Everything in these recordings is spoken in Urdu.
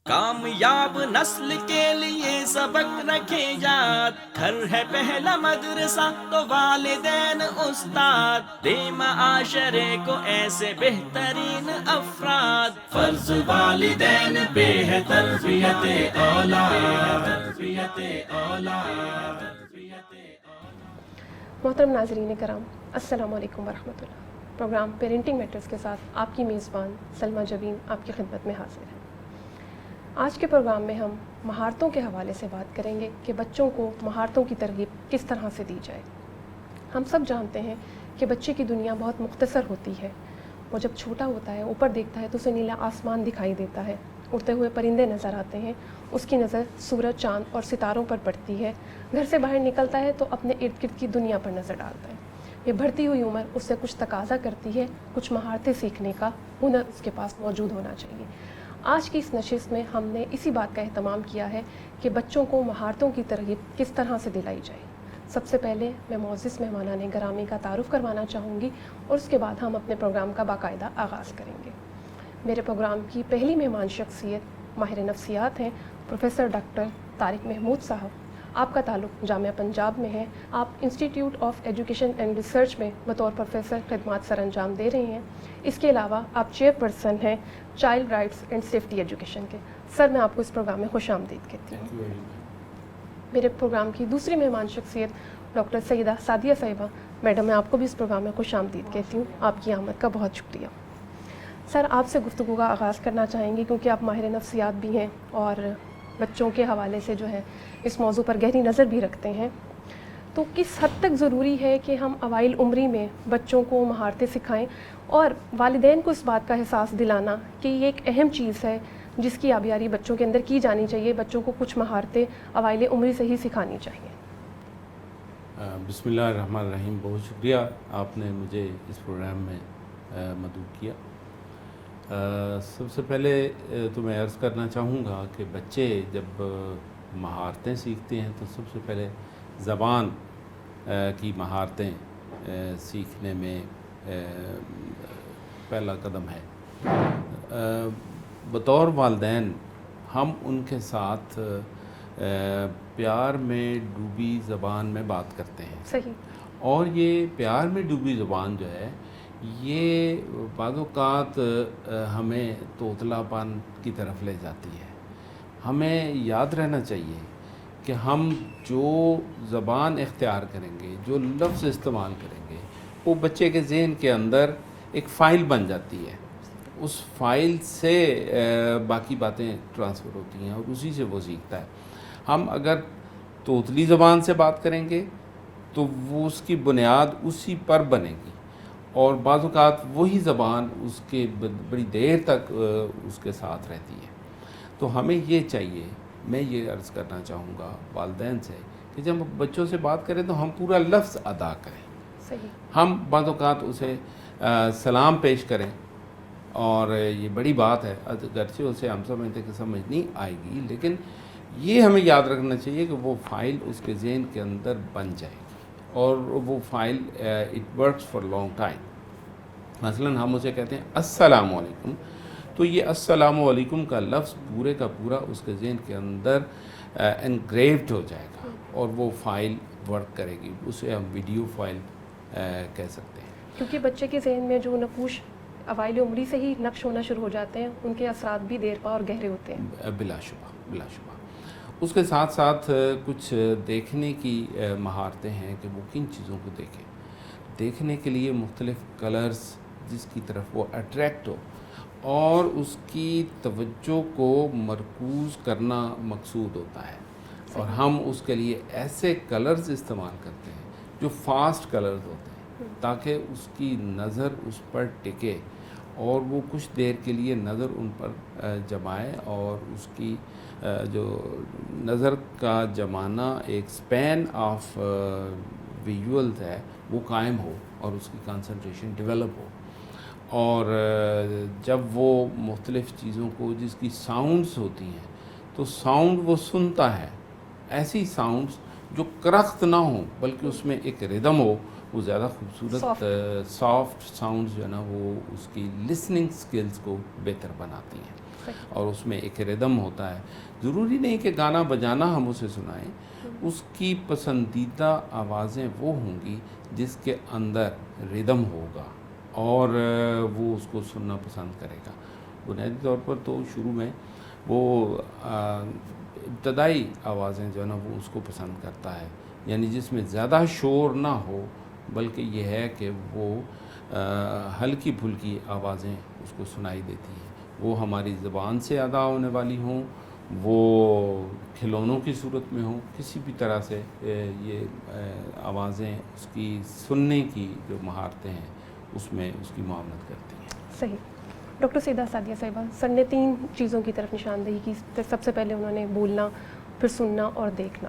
کامیاب نسل کے لیے سبق رکھے یاد، گھر ہے پہلا مدرسہ تو والدین استاد، دے معاشرے کو ایسے بہترین افراد، فرض والدین پہ ہے تربیت اولاد۔ محترم ناظرین کرام، السلام علیکم ورحمۃ اللہ۔ پروگرام پیرنٹنگ میٹرز کے ساتھ آپ کی میزبان سلمہ جبین آپ کی خدمت میں حاضر ہے۔ آج کے پروگرام میں ہم مہارتوں کے حوالے سے بات کریں گے کہ بچوں کو مہارتوں کی ترغیب کس طرح سے دی جائے۔ ہم سب جانتے ہیں کہ بچے کی دنیا بہت مختصر ہوتی ہے۔ وہ جب چھوٹا ہوتا ہے، اوپر دیکھتا ہے تو اسے نیلا آسمان دکھائی دیتا ہے، اڑتے ہوئے پرندے نظر آتے ہیں، اس کی نظر سورج، چاند اور ستاروں پر پڑتی ہے۔ گھر سے باہر نکلتا ہے تو اپنے ارد گرد کی دنیا پر نظر ڈالتا ہے۔ یہ بڑھتی ہوئی عمر اس سے کچھ تقاضا کرتی ہے، کچھ مہارتیں سیکھنے کا ہنر اس کے پاس موجود ہونا چاہیے۔ آج کی اس نشست میں ہم نے اسی بات کا اہتمام کیا ہے کہ بچوں کو مہارتوں کی ترغیب کس طرح سے دلائی جائے۔ سب سے پہلے میں معزز مہمانان گرامی کا تعارف کروانا چاہوں گی اور اس کے بعد ہم اپنے پروگرام کا باقاعدہ آغاز کریں گے۔ میرے پروگرام کی پہلی مہمان شخصیت ماہر نفسیات ہیں پروفیسر ڈاکٹر طارق محمود صاحب۔ آپ کا تعلق جامعہ پنجاب میں ہے۔ آپ institute of education and research میں بطور پروفیسر خدمات سر انجام دے رہے ہیں۔ اس کے علاوہ آپ چیئر پرسن ہیں child rights and safety education کے۔ سر، میں آپ کو اس پروگرام میں خوش آمدید کہتی ہوں۔ میرے پروگرام کی دوسری مہمان شخصیت ڈاکٹر سیدہ سعدیہ صاحبہ۔ میڈم، میں آپ کو بھی اس پروگرام میں خوش آمدید کہتی ہوں۔ آپ کی آمد کا بہت شکریہ۔ سر، آپ سے گفتگو کا آغاز کرنا چاہیں گے کیونکہ آپ ماہر نفسیات بھی ہیں اور بچوں کے حوالے سے جو ہے اس موضوع پر گہری نظر بھی رکھتے ہیں۔ تو کس حد تک ضروری ہے کہ ہم اوائل عمری میں بچوں کو مہارتیں سکھائیں اور والدین کو اس بات کا احساس دلانا کہ یہ ایک اہم چیز ہے جس کی آبیاری بچوں کے اندر کی جانی چاہیے، بچوں کو کچھ مہارتیں اوائل عمری سے ہی سکھانی چاہیے؟ بسم اللہ الرحمن الرحیم۔ بہت شکریہ، آپ نے مجھے اس پروگرام میں مدعو کیا۔ سب سے پہلے تو میں عرض کرنا چاہوں گا کہ بچے جب مہارتیں سیکھتے ہیں تو سب سے پہلے زبان کی مہارتیں سیکھنے میں پہلا قدم ہے۔ بطور والدین ہم ان کے ساتھ پیار میں ڈوبی زبان میں بات کرتے ہیں۔ صحیح۔ اور یہ پیار میں ڈوبی زبان جو ہے یہ بعض اوقات ہمیں توتلا پن کی طرف لے جاتی ہے۔ ہمیں یاد رہنا چاہیے کہ ہم جو زبان اختیار کریں گے، جو لفظ استعمال کریں گے، وہ بچے کے ذہن کے اندر ایک فائل بن جاتی ہے۔ اس فائل سے باقی باتیں ٹرانسفر ہوتی ہیں اور اسی سے وہ سیکھتا ہے۔ ہم اگر توتلی زبان سے بات کریں گے تو وہ اس کی بنیاد اسی پر بنے گی اور بعض اوقات وہی زبان اس کے بڑی دیر تک اس کے ساتھ رہتی ہے۔ تو ہمیں یہ چاہیے، میں یہ عرض کرنا چاہوں گا والدین سے کہ جب بچوں سے بات کریں تو ہم پورا لفظ ادا کریں۔ صحیح۔ ہم بعض اوقات اسے سلام پیش کریں اور یہ بڑی بات ہے، اگرچہ اسے ہم سمجھتے کہ سمجھ نہیں آئے گی، لیکن یہ ہمیں یاد رکھنا چاہیے کہ وہ فائل اس کے ذہن کے اندر بن جائے گی اور وہ file it works for long time. مثلا ہم اسے کہتے ہیں السلام علیکم، تو یہ السلام علیکم کا لفظ پورے کا پورا اس کے ذہن کے اندر انگریوڈ ہو جائے گا اور وہ فائل ورک کرے گی۔ اسے ہم ویڈیو فائل کہہ سکتے ہیں، کیونکہ بچے کے ذہن میں جو نقوش اوائل عمری سے ہی نقش ہونا شروع ہو جاتے ہیں، ان کے اثرات بھی دیر پا اور گہرے ہوتے ہیں۔ بلا شبہ بلا شبہ۔ اس کے ساتھ ساتھ کچھ دیکھنے کی مہارتیں ہیں کہ وہ کن چیزوں کو دیکھیں۔ دیکھنے کے لیے مختلف کلرز جس کی طرف وہ اٹریکٹ ہو اور اس کی توجہ کو مرکوز کرنا مقصود ہوتا ہے، اور ہم اس کے لیے ایسے کلرز استعمال کرتے ہیں جو فاسٹ کلرز ہوتے ہیں تاکہ اس کی نظر اس پر ٹکے اور وہ کچھ دیر کے لیے نظر ان پر جمائے اور اس کی جو نظر کا جمانا ایک سپین آف ویژولز ہے وہ قائم ہو اور اس کی کنسنٹریشن ڈیولپ ہو۔ اور جب وہ مختلف چیزوں کو جس کی ساؤنڈز ہوتی ہیں تو ساؤنڈ وہ سنتا ہے، ایسی ساؤنڈز جو کرخت نہ ہوں بلکہ اس میں ایک ردم ہو، وہ زیادہ خوبصورت سافٹ ساؤنڈز جو ہے نا وہ اس کی لسننگ سکلز کو بہتر بناتی ہیں۔ اور اس میں ایک ردم ہوتا ہے. ضروری نہیں کہ گانا بجانا ہم اسے سنائیں, اس کی پسندیدہ آوازیں وہ ہوں گی جس کے اندر ردم ہوگا اور وہ اس کو سننا پسند کرے گا. بنیادی طور پر تو شروع میں وہ ابتدائی آوازیں جو ہے نا وہ اس کو پسند کرتا ہے, یعنی جس میں زیادہ شور نہ ہو, بلکہ یہ ہے کہ وہ ہلکی پھلکی آوازیں اس کو سنائی دیتی ہیں. وہ ہماری زبان سے ادا ہونے والی ہوں, وہ کھلونوں کی صورت میں ہوں, کسی بھی طرح سے یہ آوازیں اس کی سننے کی جو مہارتیں ہیں اس میں اس کی معاونت کرتی ہیں. صحیح. ڈاکٹر سیدہ سعدیہ صاحبہ, سر نے 3 چیزوں کی طرف نشاندہی کی. سب سے پہلے انہوں نے بولنا, پھر سننا اور دیکھنا.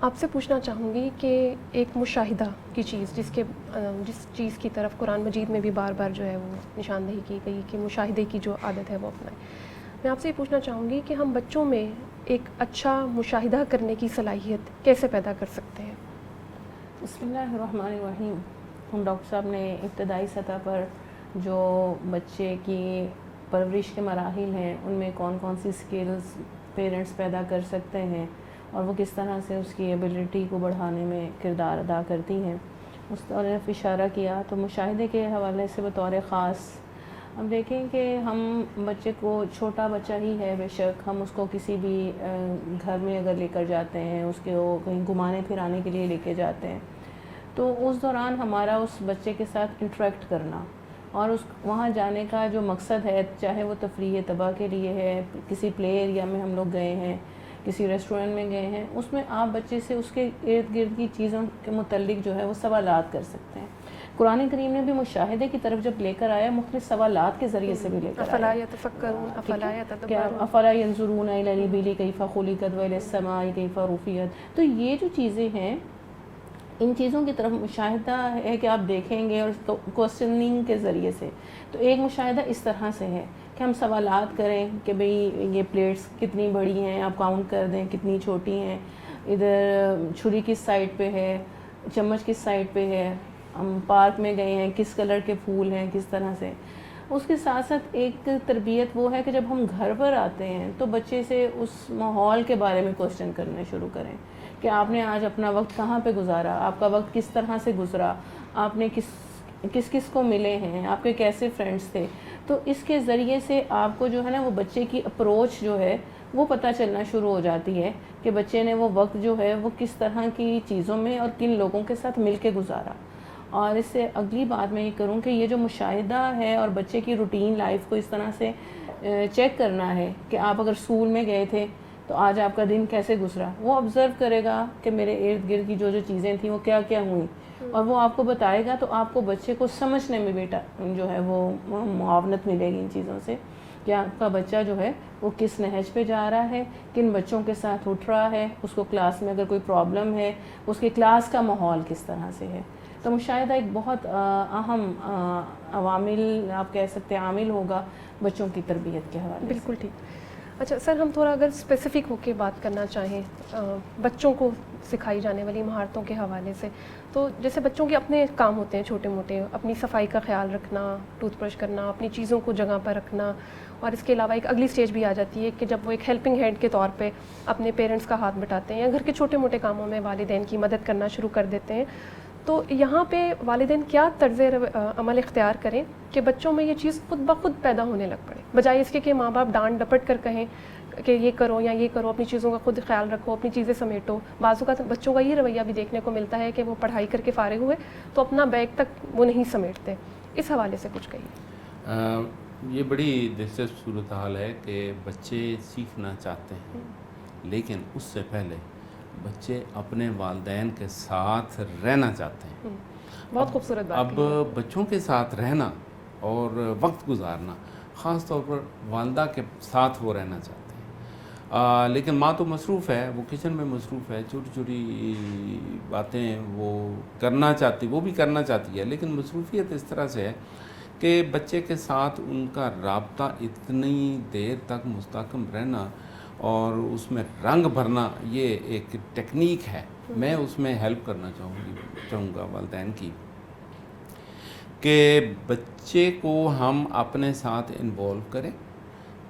آپ سے پوچھنا چاہوں گی کہ ایک مشاہدہ کی چیز جس چیز کی طرف قرآن مجید میں بھی بار بار جو ہے وہ نشاندہی کی گئی کہ مشاہدے کی جو عادت ہے وہ اپنائیں. میں آپ سے یہ پوچھنا چاہوں گی کہ ہم بچوں میں ایک اچھا مشاہدہ کرنے کی صلاحیت کیسے پیدا کر سکتے ہیں؟ بسم اللہ الرحمن الرحیم. ہم ڈاکٹر صاحب نے ابتدائی سطح پر جو بچے کی پرورش کے مراحل ہیں ان میں کون کون سی سکلز پیرنٹس پیدا کر سکتے ہیں اور وہ کس طرح سے اس کی ایبلٹی کو بڑھانے میں کردار ادا کرتی ہیں, اس طرف اشارہ کیا. تو مشاہدے کے حوالے سے بطور خاص ہم دیکھیں کہ ہم بچے کو, چھوٹا بچہ ہی ہے بے شک, ہم اس کو کسی بھی گھر میں اگر لے کر جاتے ہیں, اس کو کہیں گھمانے پھرانے کے لیے لے کے جاتے ہیں, تو اس دوران ہمارا اس بچے کے ساتھ انٹریکٹ کرنا اور اس وہاں جانے کا جو مقصد ہے, چاہے وہ تفریح طبع کے لیے ہے, کسی پلے ایریا میں ہم لوگ گئے ہیں, کسی ریسٹورنٹ میں گئے ہیں, اس میں آپ بچے سے اس کے ارد گرد کی چیزوں کے متعلق جو ہے وہ سوالات کر سکتے ہیں. قرآن کریم نے بھی مشاہدے کی طرف جب لے کر آیا, مختلف سوالات کے ذریعے سے بھی لے کر آیا. افلا یتفکرون افلا یتدبرون افلا ینظرون الی الابل کیف خلقت والی السماء کیف رفعت. تو یہ جو چیزیں ہیں, ان چیزوں کی طرف مشاہدہ ہے کہ آپ دیکھیں گے اور کوسچننگ کے ذریعے سے. تو ایک مشاہدہ اس طرح سے ہے کہ ہم سوالات کریں کہ بھئی یہ پلیٹس کتنی بڑی ہیں, آپ کاؤنٹ کر دیں کتنی چھوٹی ہیں, ادھر چھری کس سائڈ پہ ہے, چمچ کس سائڈ پہ ہے, ہم پارک میں گئے ہیں کس کلر کے پھول ہیں, کس طرح سے. اس کے ساتھ ساتھ ایک تربیت وہ ہے کہ جب ہم گھر پر آتے ہیں تو بچے سے اس ماحول کے بارے میں کوسچن کرنے شروع کریں کہ آپ نے آج اپنا وقت کہاں پہ گزارا, آپ کا وقت کس طرح سے گزرا, آپ نے کس کو ملے ہیں, آپ کے کیسے فرینڈس تھے. تو اس کے ذریعے سے آپ کو جو ہے نا وہ بچے کی اپروچ جو ہے وہ پتہ چلنا شروع ہو جاتی ہے کہ بچے نے وہ وقت جو ہے وہ کس طرح کی چیزوں میں اور کن لوگوں کے ساتھ مل کے گزارا. اور اس سے اگلی بات میں یہ کروں کہ یہ جو مشاہدہ ہے اور بچے کی روٹین لائف کو اس طرح سے چیک کرنا ہے کہ آپ اگر اسکول میں گئے تھے تو آج آپ کا دن کیسے گزرا, وہ آبزرو کرے گا کہ میرے ارد گرد کی جو چیزیں تھیں وہ کیا کیا ہوئیں, اور وہ آپ کو بتائے گا. تو آپ کو بچے کو سمجھنے میں بیٹا جو ہے وہ معاونت ملے گی ان چیزوں سے کہ آپ کا بچہ جو ہے وہ کس نہج پہ جا رہا ہے, کن بچوں کے ساتھ اٹھ رہا ہے, اس کو کلاس میں اگر کوئی پرابلم ہے اس کے کلاس کا ماحول کس طرح سے ہے. تو مشاہدہ ایک بہت اہم عوامل آپ کہہ سکتے ہیں عامل ہوگا بچوں کی تربیت کے حوالے سے. بالکل ٹھیک. اچھا سر, ہم تھوڑا اگر اسپیسیفک ہو کے بات کرنا چاہیں بچوں کو سکھائی جانے والی مہارتوں کے حوالے سے, تو جیسے بچوں کے اپنے کام ہوتے ہیں چھوٹے موٹے, اپنی صفائی کا خیال رکھنا, ٹوتھ برش کرنا, اپنی چیزوں کو جگہ پر رکھنا, اور اس کے علاوہ ایک اگلی سٹیج بھی آ جاتی ہے کہ جب وہ ایک ہیلپنگ ہینڈ کے طور پہ اپنے پیرنٹس کا ہاتھ بٹاتے ہیں یا گھر کے چھوٹے موٹے کاموں میں والدین کی مدد کرنا شروع کر دیتے ہیں. تو یہاں پہ والدین کیا طرز عمل اختیار کریں کہ بچوں میں یہ چیز خود بخود پیدا ہونے لگ پڑے, بجائے اس کے کہ ماں باپ ڈانٹ ڈپٹ کر کہیں کہ یہ کرو یا یہ کرو, اپنی چیزوں کا خود خیال رکھو, اپنی چیزیں سمیٹو. بعض اوقات بچوں کا یہ رویہ بھی دیکھنے کو ملتا ہے کہ وہ پڑھائی کر کے فارغ ہوئے تو اپنا بیگ تک وہ نہیں سمیٹتے. اس حوالے سے کچھ کہیے. یہ بڑی دلچسپ صورتحال ہے کہ بچے سیکھنا چاہتے ہیں لیکن اس سے پہلے بچے اپنے والدین کے ساتھ رہنا چاہتے ہیں. بہت خوبصورت بات. اب بچوں کے ساتھ رہنا اور وقت گزارنا, خاص طور پر والدہ کے ساتھ وہ رہنا چاہتے ہیں, لیکن ماں تو مصروف ہے, وہ کچن میں مصروف ہے, چھوٹی چھوٹی باتیں وہ کرنا چاہتی, وہ بھی کرنا چاہتی ہے, لیکن مصروفیت اس طرح سے ہے کہ بچے کے ساتھ ان کا رابطہ اتنی دیر تک مستحکم رہنا اور اس میں رنگ بھرنا یہ ایک ٹیکنیک ہے. میں اس میں ہیلپ کرنا چاہوں گا والدین کی کہ بچے کو ہم اپنے ساتھ انوالو کریں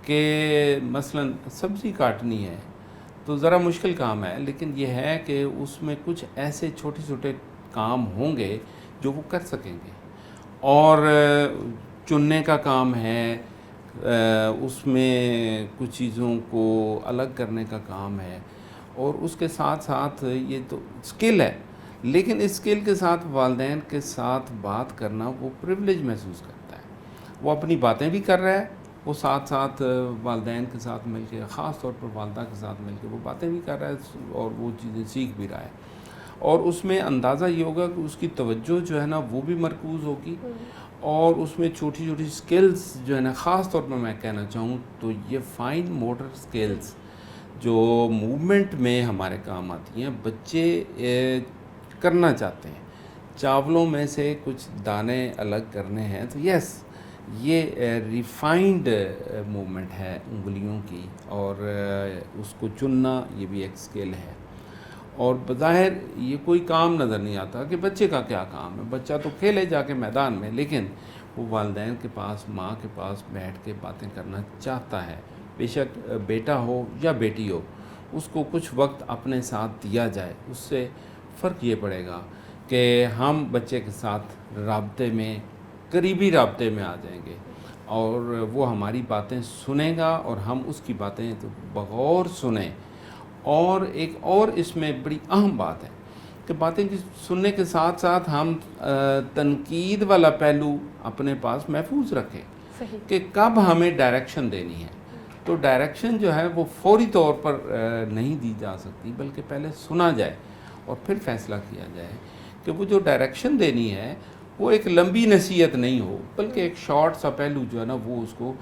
کہ مثلاً سبزی کاٹنی ہے تو ذرا مشکل کام ہے، لیکن یہ ہے کہ اس میں کچھ ایسے چھوٹے چھوٹے کام ہوں گے جو وہ کر سکیں گے، اور چننے کا کام ہے، اس میں کچھ چیزوں کو الگ کرنے کا کام ہے، اور اس کے ساتھ ساتھ یہ تو اسکل ہے، لیکن اس اسکل کے ساتھ والدین کے ساتھ بات کرنا وہ پریولیج محسوس کرتا ہے، وہ اپنی باتیں بھی کر رہا ہے، وہ ساتھ ساتھ والدین کے ساتھ مل کے، خاص طور پر والدہ کے ساتھ مل کے وہ باتیں بھی کر رہا ہے اور وہ چیزیں سیکھ بھی رہا ہے، اور اس میں اندازہ یہ ہوگا کہ اس کی توجہ جو ہے نا وہ بھی مرکوز ہوگی، اور اس میں چھوٹی چھوٹی سکلز جو ہے نا، خاص طور پر میں کہنا چاہوں تو یہ فائن موٹر سکلز جو موومنٹ میں ہمارے کام آتی ہیں، بچے کرنا چاہتے ہیں، چاولوں میں سے کچھ دانے الگ کرنے ہیں تو یس، یہ ریفائنڈ موومنٹ ہے انگلیوں کی، اور اس کو چننا یہ بھی ایک سکل ہے، اور بظاہر یہ کوئی کام نظر نہیں آتا کہ بچے کا کیا کام ہے، بچہ تو کھیلے جا کے میدان میں، لیکن وہ والدین کے پاس، ماں کے پاس بیٹھ کے باتیں کرنا چاہتا ہے، بے شک بیٹا ہو یا بیٹی ہو، اس کو کچھ وقت اپنے ساتھ دیا جائے، اس سے فرق یہ پڑے گا کہ ہم بچے کے ساتھ رابطے میں، قریبی رابطے میں آ جائیں گے، اور وہ ہماری باتیں سنے گا اور ہم اس کی باتیں تو بغور سنیں۔ اور ایک اور اس میں بڑی اہم بات ہے کہ باتیں سننے کے ساتھ ساتھ ہم تنقید والا پہلو اپنے پاس محفوظ رکھیں صحیح، کہ کب ہمیں ڈائریکشن دینی ہے، تو ڈائریکشن جو ہے وہ فوری طور پر نہیں دی جا سکتی، بلکہ پہلے سنا جائے اور پھر فیصلہ کیا جائے کہ وہ جو ڈائریکشن دینی ہے وہ ایک لمبی نصیحت نہیں ہو، بلکہ ایک شارٹ سا پہلو جو ہے نا وہ اس کو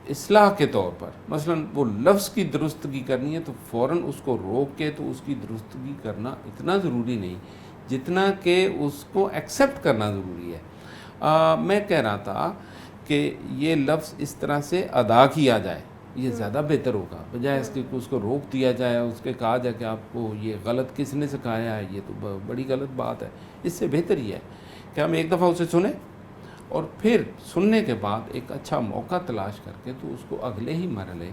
اصلاح کے طور پر، مثلا وہ لفظ کی درستگی کرنی ہے تو فوراً اس کو روک کے تو اس کی درستگی کرنا اتنا ضروری نہیں جتنا کہ اس کو ایکسیپٹ کرنا ضروری ہے۔ میں کہہ رہا تھا کہ یہ لفظ اس طرح سے ادا کیا جائے، یہ زیادہ بہتر ہوگا، بجائے اس کے اس کو روک دیا جائے، اس کے کہا جائے کہ آپ کو یہ غلط کس نے سکھایا ہے، یہ تو بڑی غلط بات ہے۔ اس سے بہتر یہ ہے کہ ہم ایک دفعہ اسے سنیں، اور پھر سننے کے بعد ایک اچھا موقع تلاش کر کے تو اس کو اگلے ہی مرحلے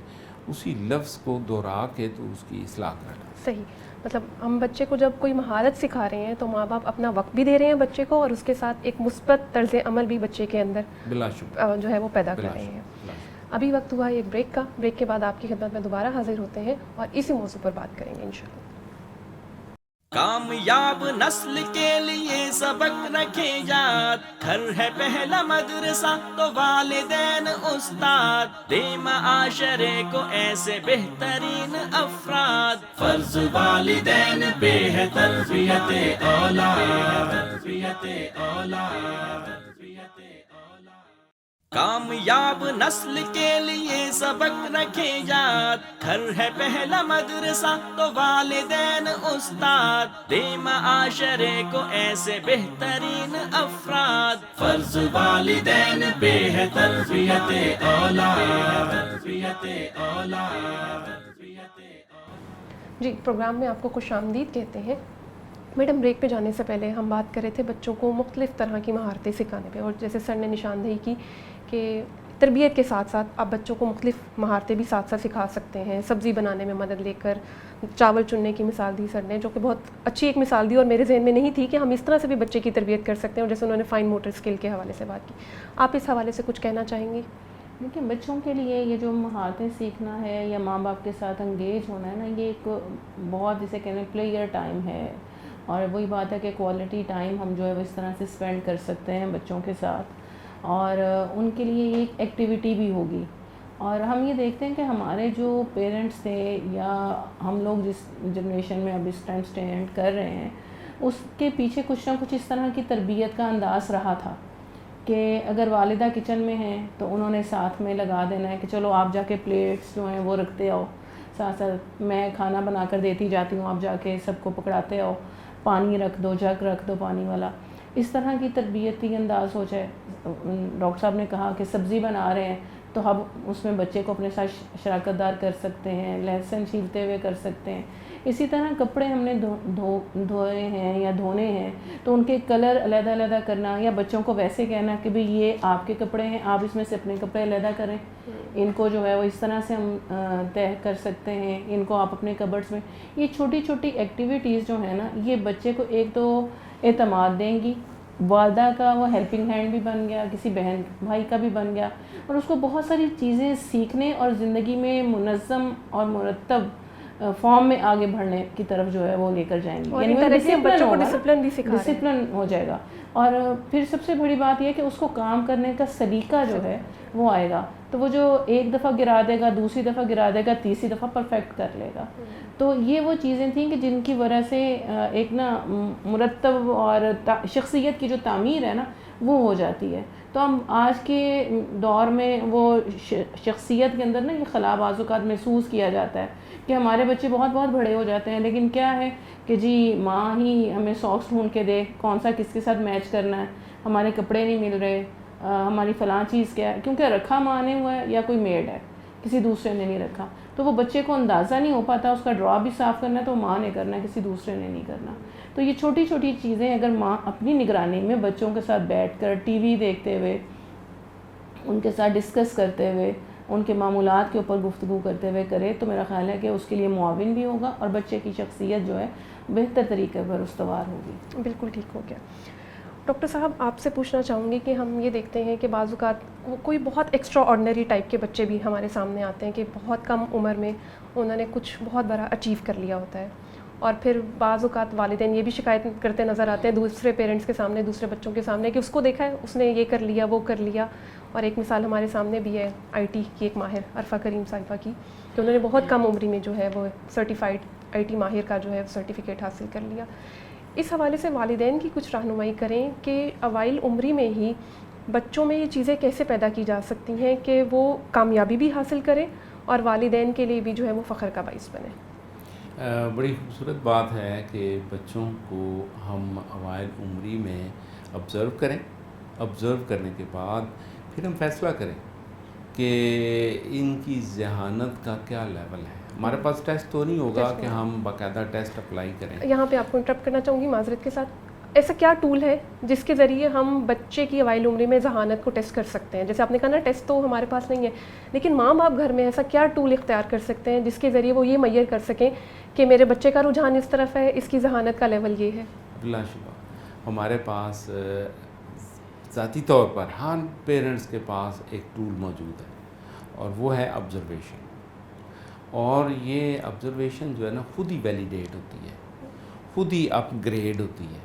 اسی لفظ کو دہرا کے تو اس کی اصلاح کرنا۔ صحیح، مطلب ہم بچے کو جب کوئی مہارت سکھا رہے ہیں تو ماں باپ اپنا وقت بھی دے رہے ہیں بچے کو، اور اس کے ساتھ ایک مثبت طرز عمل بھی بچے کے اندر بلا شبہ جو ہے وہ پیدا کر رہے ہیں۔ ابھی وقت ہوا ایک بریک کا، بریک کے بعد آپ کی خدمت میں دوبارہ حاضر ہوتے ہیں اور اسی موضوع پر بات کریں گے انشاءاللہ۔ کامیاب نسل کے لیے سبق رکھے یاد، گھر ہے پہلا مدرسہ تو والدین استاد، دے معاشرے کو ایسے بہترین افراد، فرض والدین پہ ہے تربیت اولاد، تربیت اولاد۔ کامیاب نسل کے لیے سبق رکھے یاد، گھر ہے پہلا مدرسہ تو والدین استاد، دے معاشرے کو ایسے بہترین افراد، فرض والدین پہ ہے تربیت اولاد، تربیت اولاد۔ جی، پروگرام میں آپ کو خوش آمدید کہتے ہیں۔ میڈم، بریک پہ جانے سے پہلے ہم بات کر رہے تھے بچوں کو مختلف طرح کی مہارتیں سکھانے پہ، اور جیسے سر نے نشاندہی کی کہ تربیت کے ساتھ ساتھ آپ بچوں کو مختلف مہارتیں بھی ساتھ ساتھ سکھا سکتے ہیں، سبزی بنانے میں مدد لے کر، چاول چننے کی مثال دی سر نے، جو کہ بہت اچھی ایک مثال دی اور میرے ذہن میں نہیں تھی کہ ہم اس طرح سے بھی بچے کی تربیت کر سکتے ہیں، اور جیسے انہوں نے فائن موٹر اسکل کے حوالے سے بات کی، آپ اس حوالے سے کچھ کہنا چاہیں گی؟ دیکھیں، بچوں کے لیے یہ جو مہارتیں سیکھنا ہے یا ماں باپ کے ساتھ انگیج ہونا ہے نا، یہ ایک بہت جسے کہنے پلیئر ٹائم ہے، اور وہی بات ہے کہ کوالٹی ٹائم ہم جو ہے وہ اس طرح سے اسپینڈ کر سکتے ہیں بچوں کے ساتھ، اور ان کے لیے یہ ایک ایکٹیویٹی بھی ہوگی۔ اور ہم یہ دیکھتے ہیں کہ ہمارے جو پیرنٹس تھے یا ہم لوگ جس جنریشن میں اب اس ٹائم اسٹینڈ کر رہے ہیں، اس کے پیچھے کچھ نہ کچھ اس طرح کی تربیت کا انداز رہا تھا کہ اگر والدہ کچن میں ہیں تو انہوں نے ساتھ میں لگا دینا ہے کہ چلو آپ جا کے پلیٹس جو ہیں وہ رکھتے آؤ، ساتھ ساتھ میں کھانا بنا کر دیتی جاتی ہوں، آپ جا کے سب کو پکڑاتے آؤ، پانی رکھ دو، جگ رکھ دو پانی والا، اس طرح کی تربیتی انداز ہو جائے۔ ڈاکٹر صاحب نے کہا کہ سبزی بنا رہے ہیں تو ہم اس میں بچے کو اپنے ساتھ شراکت دار کر سکتے ہیں، لہسن چھیلتے ہوئے کر سکتے ہیں. اسی طرح کپڑے ہم نے دھوئے ہیں یا دھونے ہیں تو ان کے کلر علیحدہ علیحدہ کرنا، یا بچوں کو ویسے کہنا کہ بھئی یہ آپ کے کپڑے ہیں، آپ اس میں سے اپنے کپڑے علیحدہ کریں. ان کو جو ہے وہ اس طرح سے ہم طے کر سکتے ہیں، ان کو آپ اپنے کبرڈز میں. یہ چھوٹی چھوٹی ایکٹیویٹیز جو ہیں نا، یہ بچے کو ایک تو اعتماد دیں گی، والدہ کا وہ ہیلپنگ ہینڈ بھی بن گیا، کسی بہن بھائی کا بھی بن گیا، اور اس کو بہت ساری چیزیں سیکھنے اور زندگی میں منظم اور مرتب فارم میں آگے بڑھنے کی طرف جو ہے وہ لے کر جائیں گی. یعنی بچوں کو ڈسپلن بھی سکھا رہے ہیں، ڈسپلن ہو جائے گا. اور پھر سب سے بڑی بات یہ کہ اس کو کام کرنے کا سلیقہ جو ہے وہ آئے گا. تو وہ جو ایک دفعہ گرا دے گا، دوسری دفعہ گرا دے گا، تیسری دفعہ پرفیکٹ کر لے گا. تو یہ وہ چیزیں تھیں کہ جن کی وجہ سے ایک نا مرتب اور شخصیت کی جو تعمیر ہے نا وہ ہو جاتی ہے. تو ہم آج کے دور میں وہ شخصیت کے اندر نا یہ خلا بعض اوقات محسوس کیا جاتا ہے کہ ہمارے بچے بہت بہت بڑے ہو جاتے ہیں، لیکن کیا ہے کہ جی ماں ہی ہمیں ساکس ڈھونڈ کے دے، کون سا کس کے ساتھ میچ کرنا ہے، ہمارے کپڑے نہیں مل رہے، ہماری فلاں چیز کیا ہے، کیونکہ رکھا ماں نے ہوا ہے یا کوئی میڈ ہے، کسی دوسرے نے نہیں رکھا. تو وہ بچے کو اندازہ نہیں ہو پاتا، اس کا ڈرا بھی صاف کرنا ہے تو ماں نے کرنا ہے، کسی دوسرے نے نہیں کرنا. تو یہ چھوٹی چھوٹی چیزیں اگر ماں اپنی نگرانی میں بچوں کے ساتھ بیٹھ کر ٹی وی دیکھتے ہوئے، ان کے ساتھ ڈسکس کرتے ہوئے، ان کے معمولات کے اوپر گفتگو کرتے ہوئے کرے تو میرا خیال ہے کہ اس کے لیے معاون بھی ہوگا اور بچے کی شخصیت جو ہے بہتر طریقے پر استوار ہوگی. بالکل ٹھیک ہو گیا. ڈاکٹر صاحب آپ سے پوچھنا چاہوں گی کہ ہم یہ دیکھتے ہیں کہ بعض اوقات کوئی بہت ایکسٹرا آرڈنری ٹائپ کے بچے بھی ہمارے سامنے آتے ہیں کہ بہت کم عمر میں انہوں نے کچھ بہت بڑا اچیو کر لیا ہوتا ہے، اور پھر بعض اوقات والدین یہ بھی شکایت کرتے نظر آتے ہیں دوسرے پیرنٹس کے سامنے، دوسرے بچوں کے سامنے کہ اس کو دیکھا ہے اس نے یہ کر لیا وہ کر لیا. اور ایک مثال ہمارے سامنے بھی ہے آئی ٹی کی ایک ماہر عرفہ کریم صاحبہ کی کہ انہوں نے بہت کم عمری میں جو ہے وہ سرٹیفائڈ آئی ٹی ماہر کا جو ہے سرٹیفکیٹ حاصل کر لیا. اس حوالے سے والدین کی کچھ رہنمائی کریں کہ اوائل عمری میں ہی بچوں میں یہ چیزیں کیسے پیدا کی جا سکتی ہیں کہ وہ کامیابی بھی حاصل کریں اور والدین کے لیے بھی جو ہے وہ فخر کا باعث بنے. بڑی خوبصورت بات ہے کہ بچوں کو ہم اوائل عمری میں آبزرو کریں، آبزرو کرنے کے بعد پھر ہم فیصلہ کریں کہ ان کی ذہانت کا کیا لیول ہے. ہمارے پاس ٹیسٹ تو نہیں ہوگا کہ ہم باقاعدہ ٹیسٹ اپلائی کریں. یہاں پہ آپ کو انٹرپٹ کرنا چاہوں گی معذرت کے ساتھ، ایسا کیا ٹول ہے جس کے ذریعے ہم بچے کی اوائل عمری میں ذہانت کو ٹیسٹ کر سکتے ہیں؟ جیسے آپ نے کہا نا ٹیسٹ تو ہمارے پاس نہیں ہے، لیکن ماں باپ گھر میں ایسا کیا ٹول اختیار کر سکتے ہیں جس کے ذریعے وہ یہ میئر کر سکیں کہ میرے بچے کا رجحان اس طرف ہے، اس کی ذہانت کا لیول یہ ہے؟ بلا شبہ ہمارے پاس ذاتی طور پر ہر پیرنٹس کے پاس ایک ٹول موجود ہے اور وہ ہے آبزرویشن. اور یہ آبزرویشن جو ہے نا خود ہی ویلیڈیٹ ہوتی ہے، خود ہی اپ گریڈ ہوتی ہے.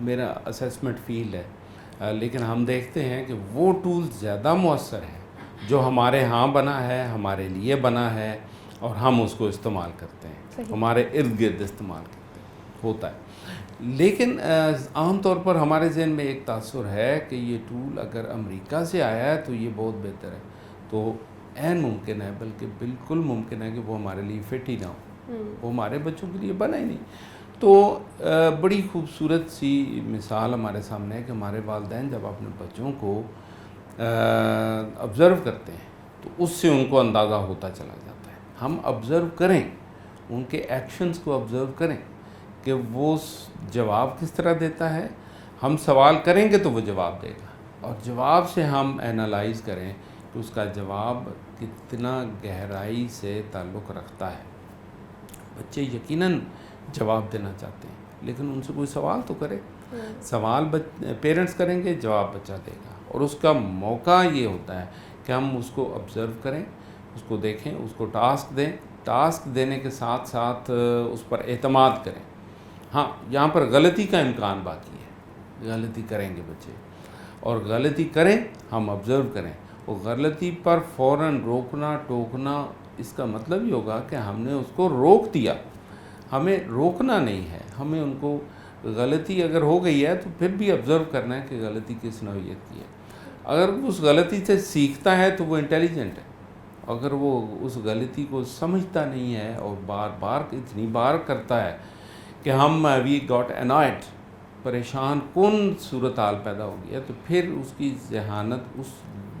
میرا اسیسمنٹ فیلڈ ہے، لیکن ہم دیکھتے ہیں کہ وہ ٹول زیادہ مؤثر ہے جو ہمارے ہاں بنا ہے، ہمارے لیے بنا ہے اور ہم اس کو استعمال کرتے ہیں، ہمارے ارد گرد استعمال کرتے ہیں، ہوتا ہے. لیکن عام طور پر ہمارے ذہن میں ایک تاثر ہے کہ یہ ٹول اگر امریکہ سے آیا ہے تو یہ بہت بہتر ہے. تو عین ممکن ہے، بلکہ بالکل ممکن ہے کہ وہ ہمارے لیے فٹ ہی نہ ہو، وہ ہمارے بچوں کے لیے بنا ہی نہیں. تو بڑی خوبصورت سی مثال ہمارے سامنے ہے کہ ہمارے والدین جب اپنے بچوں کو آبزرو کرتے ہیں تو اس سے ان کو اندازہ ہوتا چلا جاتا ہے. ہم آبزرو کریں، ان کے ایکشنز کو آبزرو کریں کہ وہ جواب کس طرح دیتا ہے. ہم سوال کریں گے تو وہ جواب دے گا، اور جواب سے ہم اینالائز کریں کہ اس کا جواب کتنا گہرائی سے تعلق رکھتا ہے. بچے یقیناً جواب دینا چاہتے ہیں، لیکن ان سے کوئی سوال تو کرے. سوال پیرنٹس کریں گے، جواب بچہ دے گا. اور اس کا موقع یہ ہوتا ہے کہ ہم اس کو آبزرو کریں، اس کو دیکھیں، اس کو ٹاسک دیں. ٹاسک دینے کے ساتھ ساتھ اس پر اعتماد کریں. ہاں یہاں پر غلطی کا امکان باقی ہے، غلطی کریں گے بچے، اور غلطی کریں، ہم آبزرو کریں. اور غلطی پر فوراً روکنا ٹوکنا، اس کا مطلب یہ ہوگا کہ ہم نے اس کو روک دیا. ہمیں روکنا نہیں ہے، ہمیں ان کو غلطی اگر ہو گئی ہے تو پھر بھی آبزرو کرنا ہے کہ غلطی کس نوعیت کی ہے. اگر اس غلطی سے سیکھتا ہے تو وہ انٹیلیجنٹ ہے. اگر وہ اس غلطی کو سمجھتا نہیں ہے اور بار بار اتنی بار کرتا ہے کہ ہم وی گاٹ انوائڈ، پریشان کن صورتحال پیدا ہو گیا، تو پھر اس کی ذہانت اس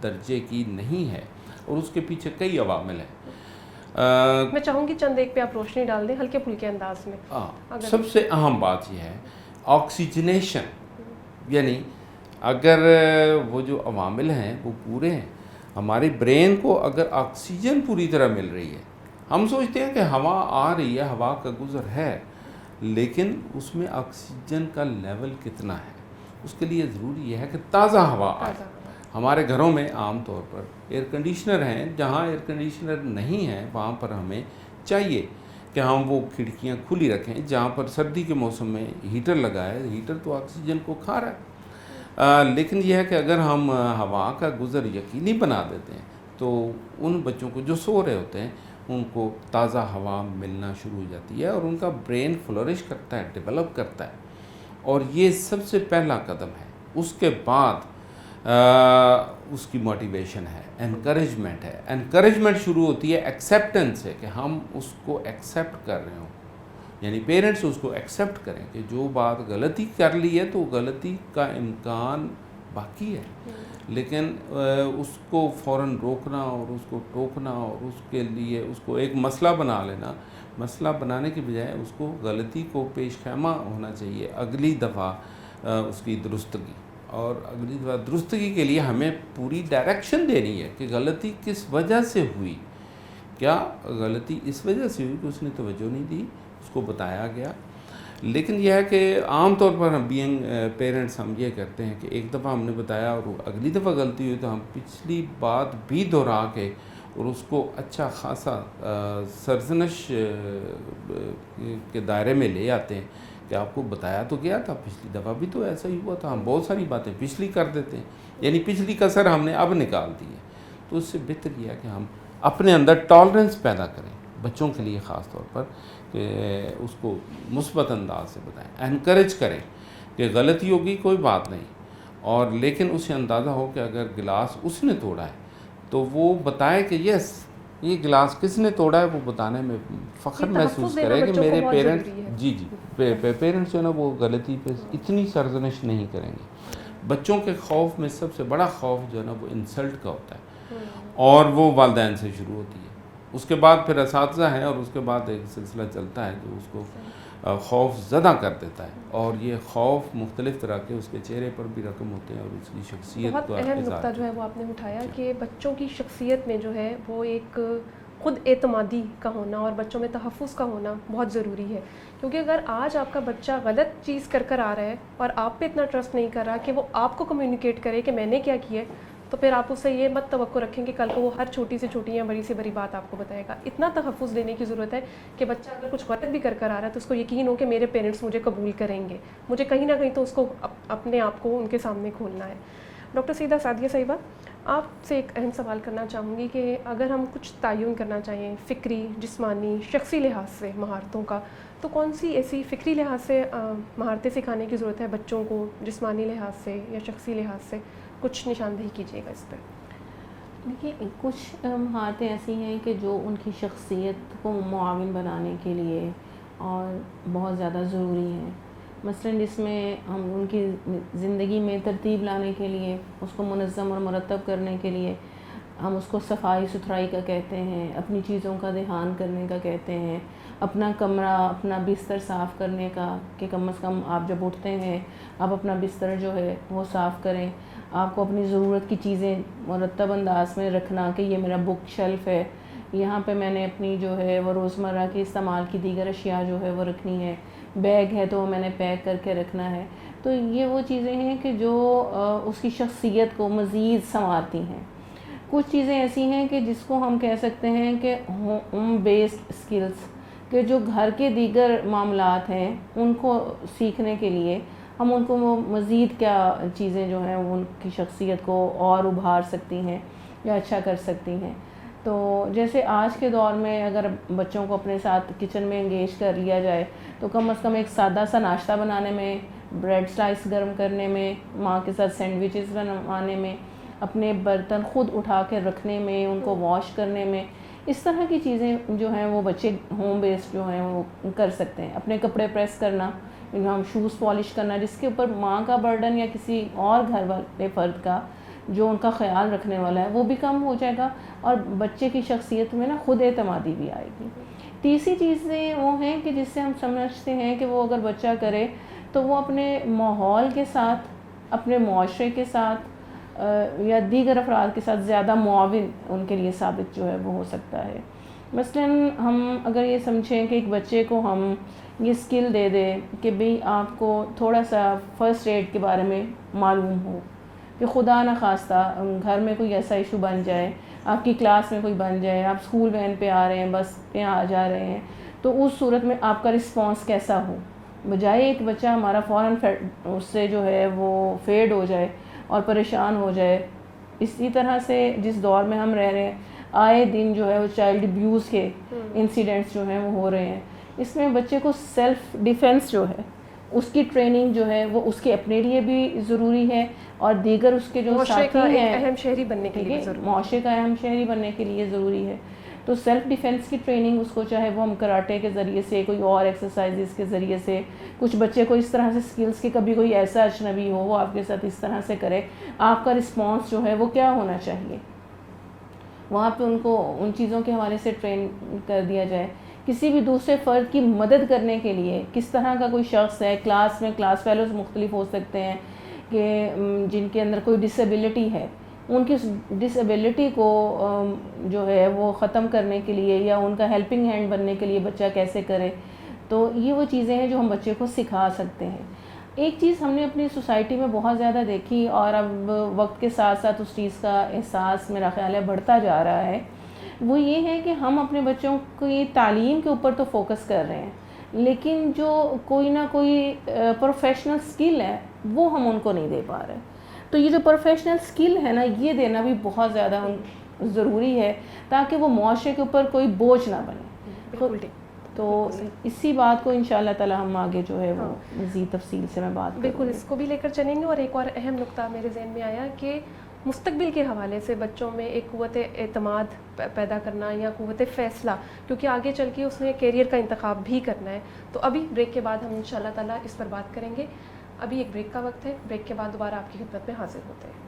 درجے کی نہیں ہے اور اس کے پیچھے کئی عوامل ہیں. میں چاہوں گی چند ایک پہ آپ روشنی ڈال دیں ہلکے پھلکے انداز میں. سب سے اہم بات یہ ہے آکسیجنیشن، یعنی اگر وہ جو عوامل ہیں وہ پورے ہیں، ہمارے برین کو اگر آکسیجن پوری طرح مل رہی ہے، ہم سوچتے ہیں کہ ہوا آ رہی ہے، ہوا کا گزر ہے، لیکن اس میں آکسیجن کا لیول کتنا ہے، اس کے لیے ضروری یہ ہے کہ تازہ ہوا آئے. ہمارے گھروں میں عام طور پر ایئر کنڈیشنر ہیں، جہاں ایئر کنڈیشنر نہیں ہے وہاں پر ہمیں چاہیے کہ ہم وہ کھڑکیاں کھلی رکھیں. جہاں پر سردی کے موسم میں ہیٹر لگائے، ہیٹر تو آکسیجن کو کھا رہا ہے، لیکن یہ ہے کہ اگر ہم ہوا کا گزر یقینی بنا دیتے ہیں تو ان بچوں کو جو سو رہے ہوتے ہیں ان کو تازہ ہوا ملنا شروع ہو جاتی ہے اور ان کا برین فلورش کرتا ہے، ڈیولپ کرتا ہے. اور یہ سب سے پہلا قدم ہے. اس کے بعد اس کی موٹیویشن ہے، انکریجمنٹ ہے. انکریجمنٹ شروع ہوتی ہے ایکسیپٹنس سے، کہ ہم اس کو ایکسیپٹ کر رہے ہوں، یعنی پیرنٹس اس کو ایکسیپٹ کریں کہ جو بات غلطی کر لی ہے تو غلطی کا امکان باقی ہے، لیکن اس کو فوراً روکنا اور اس کو ٹوکنا اور اس کے لیے اس کو ایک مسئلہ بنا لینا، مسئلہ بنانے کے بجائے اس کو غلطی کو پیش خیمہ ہونا چاہیے. اگلی دفعہ اس کی درستگی، اور اگلی دفعہ درستگی کے لیے ہمیں پوری ڈائریکشن دینی ہے کہ غلطی کس وجہ سے ہوئی. کیا غلطی اس وجہ سے ہوئی کہ اس نے توجہ نہیں دی، اس کو بتایا گیا. لیکن یہ ہے کہ عام طور پر ہم بینگ پیرنٹس ہم یہ کرتے ہیں کہ ایک دفعہ ہم نے بتایا اور اگلی دفعہ غلطی ہوئی تو ہم پچھلی بات بھی دہرا کے اور اس کو اچھا خاصا سرزنش کے دائرے میں لے آتے ہیں کہ آپ کو بتایا تو گیا تھا، پچھلی دفعہ بھی تو ایسا ہی ہوا تھا. ہم بہت ساری باتیں پچھلی کر دیتے ہیں، یعنی پچھلی کسر ہم نے اب نکال دی ہے. تو اس سے بہتر یہ ہے کہ ہم اپنے اندر ٹالرنس پیدا کریں بچوں کے لیے، خاص طور پر کہ اس کو مثبت انداز سے بتائیں، انکریج کریں کہ غلطی ہوگی کوئی بات نہیں، اور لیکن اسے اندازہ ہو کہ اگر گلاس اس نے توڑا ہے تو وہ بتائے کہ یس یہ گلاس کس نے توڑا ہے، وہ بتانے میں فخر محسوس کرے کہ میرے پیرنٹس جو ہے نا وہ غلطی پہ اتنی سرزنش نہیں کریں گے. بچوں کے خوف میں سب سے بڑا خوف جو ہے نا وہ انسلٹ کا ہوتا ہے، اور وہ والدین سے شروع ہوتی ہے. اس کے بعد پھر اساتذہ ہیں، اور اس کے بعد ایک سلسلہ چلتا ہے جو اس کو خوف زدہ کر دیتا ہے. اور یہ خوف مختلف طرح کے اس کے چہرے پر بھی رقم ہوتے ہیں اور اس کی شخصیت بہت اہم نقطہ جو ہے وہ آپ نے اٹھایا کہ بچوں کی شخصیت میں جو ہے وہ ایک خود اعتمادی کا ہونا اور بچوں میں تحفظ کا ہونا بہت ضروری ہے. کیونکہ اگر آج آپ کا بچہ غلط چیز کر آ رہا ہے اور آپ پہ اتنا ٹرسٹ نہیں کر رہا کہ وہ آپ کو کمیونیکیٹ کرے کہ میں نے کیا کیا ہے، تو پھر آپ اس سے یہ مت توقع رکھیں کہ کل کو وہ ہر چھوٹی سے چھوٹی یا بڑی سے بڑی بات آپ کو بتائے گا. اتنا تحفظ دینے کی ضرورت ہے کہ بچہ اگر کچھ غلط بھی کر آ رہا ہے تو اس کو یقین ہو کہ میرے پیرنٹس مجھے قبول کریں گے، مجھے کہیں نہ کہیں تو اس کو اپنے آپ کو ان کے سامنے کھولنا ہے. ڈاکٹر سیدہ سعدیہ صاحبہ، آپ سے ایک اہم سوال کرنا چاہوں گی کہ اگر ہم کچھ تعین کرنا چاہیں فکری، جسمانی، شخصی لحاظ سے مہارتوں کا، تو کون سی ایسی فکری لحاظ سے مہارتیں سکھانے کی ضرورت ہے بچوں کو، جسمانی لحاظ سے یا شخصی لحاظ سے؟ کچھ نشاندہی کیجیے گا اس پر. دیکھیے کچھ مہارتیں ایسی ہیں کہ جو ان کی شخصیت کو معاون بنانے کے لیے اور بہت زیادہ ضروری ہیں. مثلاً جس میں ہم ان کی زندگی میں ترتیب لانے کے لیے، اس کو منظم اور مرتب کرنے کے لیے ہم اس کو صفائی ستھرائی کا کہتے ہیں، اپنی چیزوں کا دھیان کرنے کا کہتے ہیں، اپنا کمرہ، اپنا بستر صاف کرنے کا کہ کم از کم آپ جب اٹھتے ہیں آپ اپنا بستر جو ہے وہ صاف کریں. آپ کو اپنی ضرورت کی چیزیں مرتب انداز میں رکھنا کہ یہ میرا بک شیلف ہے، یہاں پہ میں نے اپنی جو ہے وہ روزمرہ کے استعمال کی دیگر اشیاء جو ہے وہ رکھنی ہے. بیگ ہے تو وہ میں نے پیک کر کے رکھنا ہے. تو یہ وہ چیزیں ہیں کہ جو اس کی شخصیت کو مزید سنوارتی ہیں. کچھ چیزیں ایسی ہیں کہ جس کو ہم کہہ سکتے ہیں کہ ہوم بیسڈ اسکلس، کہ جو گھر کے دیگر معاملات ہیں ان کو سیکھنے کے لیے ہم ان کو مزید کیا چیزیں جو ہیں وہ ان کی شخصیت کو اور ابھار سکتی ہیں یا اچھا کر سکتی ہیں. تو جیسے آج کے دور میں اگر بچوں کو اپنے ساتھ کچن میں انگیج کر لیا جائے تو کم از کم ایک سادہ سا ناشتہ بنانے میں، بریڈ سلائس گرم کرنے میں، ماں کے ساتھ سینڈوچز بنوانے میں، اپنے برتن خود اٹھا کے رکھنے میں، ان کو واش کرنے میں، اس طرح کی چیزیں جو ہیں وہ بچے ہوم بیسڈ جو ہیں وہ کر سکتے ہیں. اپنے کپڑے پریس کرنا، ہم شوز پالش کرنا، جس کے اوپر ماں کا برڈن یا کسی اور گھر والے فرد کا جو ان کا خیال رکھنے والا ہے وہ بھی کم ہو جائے گا اور بچے کی شخصیت میں نا خود اعتمادی بھی آئے گی. تیسری چیزیں وہ ہیں کہ جس سے ہم سمجھتے ہیں کہ وہ اگر بچہ کرے تو وہ اپنے ماحول کے ساتھ, اپنے معاشرے کے ساتھ یا دیگر افراد کے ساتھ زیادہ معاون ان کے لیے ثابت جو ہے وہ ہو سکتا ہے. مثلاً ہم اگر یہ سمجھیں کہ ایک بچے کو ہم یہ اسکل دے دیں کہ بھئی آپ کو تھوڑا سا فرسٹ ایڈ کے بارے میں معلوم ہو, کہ خدا نہ خواستہ گھر میں کوئی ایسا ایشو بن جائے, آپ کی کلاس میں کوئی بن جائے, آپ اسکول وین پہ آ رہے ہیں, بس پہ آ جا رہے ہیں, تو اس صورت میں آپ کا رسپانس کیسا ہو, بجائے ایک بچہ ہمارا فوراً اس سے جو ہے وہ فیڈ ہو جائے اور پریشان ہو جائے. اسی طرح سے جس دور میں ہم رہ رہے ہیں آئے دن جو ہے وہ چائلڈ ابیوز کے انسیڈنٹس جو ہیں وہ ہو رہے ہیں. اس میں بچے کو سیلف ڈیفینس جو ہے اس کی ٹریننگ جو ہے وہ اس کے اپنے لیے بھی ضروری ہے اور دیگر اس کے جو ساتھی ہیں اہم شہری بننے کے لیے معاشرے کا اہم شہری بننے کے لیے ضروری ہے. تو سیلف ڈیفینس کی ٹریننگ اس کو, چاہے وہ ہم کراٹے کے ذریعے سے, کوئی اور ایکسرسائزز کے ذریعے سے, کچھ بچے کو اس طرح سے سکلز کہ کبھی کوئی ایسا اجنبی ہو وہ آپ کے ساتھ اس طرح سے کرے, آپ کا رسپانس جو ہے وہ کیا ہونا چاہیے, وہاں پہ ان کو ان چیزوں کے حوالے سے ٹرین کر دیا جائے. کسی بھی دوسرے فرد کی مدد کرنے کے لیے کس طرح کا کوئی شخص ہے, کلاس میں کلاس فیلوز مختلف ہو سکتے ہیں کہ جن کے اندر کوئی ڈسیبلٹی ہے, ان کی ڈسیبلٹی کو جو ہے وہ ختم کرنے کے لیے یا ان کا ہیلپنگ ہینڈ بننے کے لیے بچہ کیسے کرے. تو یہ وہ چیزیں ہیں جو ہم بچے کو سکھا سکتے ہیں. ایک چیز ہم نے اپنی سوسائٹی میں بہت زیادہ دیکھی اور اب وقت کے ساتھ ساتھ اس چیز کا احساس میرا خیال ہے بڑھتا جا رہا ہے, وہ یہ ہے کہ ہم اپنے بچوں کی تعلیم کے اوپر تو فوکس کر رہے ہیں, لیکن جو کوئی نہ کوئی پروفیشنل سکل ہے وہ ہم ان کو نہیں دے پا رہے. تو یہ جو پروفیشنل سکل ہے نا, یہ دینا بھی بہت زیادہ ضروری ہے تاکہ وہ معاشرے کے اوپر کوئی بوجھ نہ بنے. تو اسی بات کو انشاءاللہ تعالی ہم آگے جو ہے وہ مزید تفصیل سے میں بات بالکل اس کو بھی لے کر چلیں گے. اور ایک اور اہم نقطہ میرے ذہن میں آیا کہ مستقبل کے حوالے سے بچوں میں ایک قوت اعتماد پیدا کرنا یا قوت فیصلہ, کیونکہ آگے چل کے اس نے کیریئر کا انتخاب بھی کرنا ہے. تو ابھی بریک کے بعد ہم انشاءاللہ تعالیٰ اس پر بات کریں گے. ابھی ایک بریک کا وقت ہے, بریک کے بعد دوبارہ آپ کی خدمت میں حاضر ہوتے ہیں.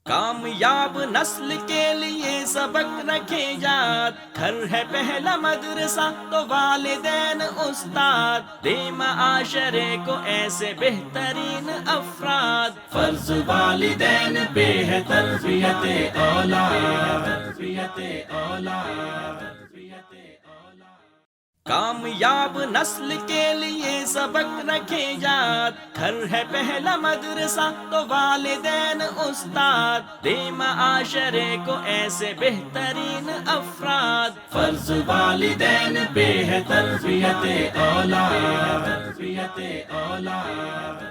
کامیاب نسل کے لیے سبق رکھے یاد, گھر ہے پہلا مدرسہ تو والدین استاد, دے معاشرے کو ایسے بہترین افراد, فرض والدین پہ ہے تربیت اولاد, تربیت اولاد. کامیاب نسل کے لیے سبق رکھے یاد, گھر ہے پہلا مدرسہ تو والدین استاد, دے معاشرے کو ایسے بہترین افراد, فرض والدین پہ ہے تربیت اولاد, تربیت اولاد.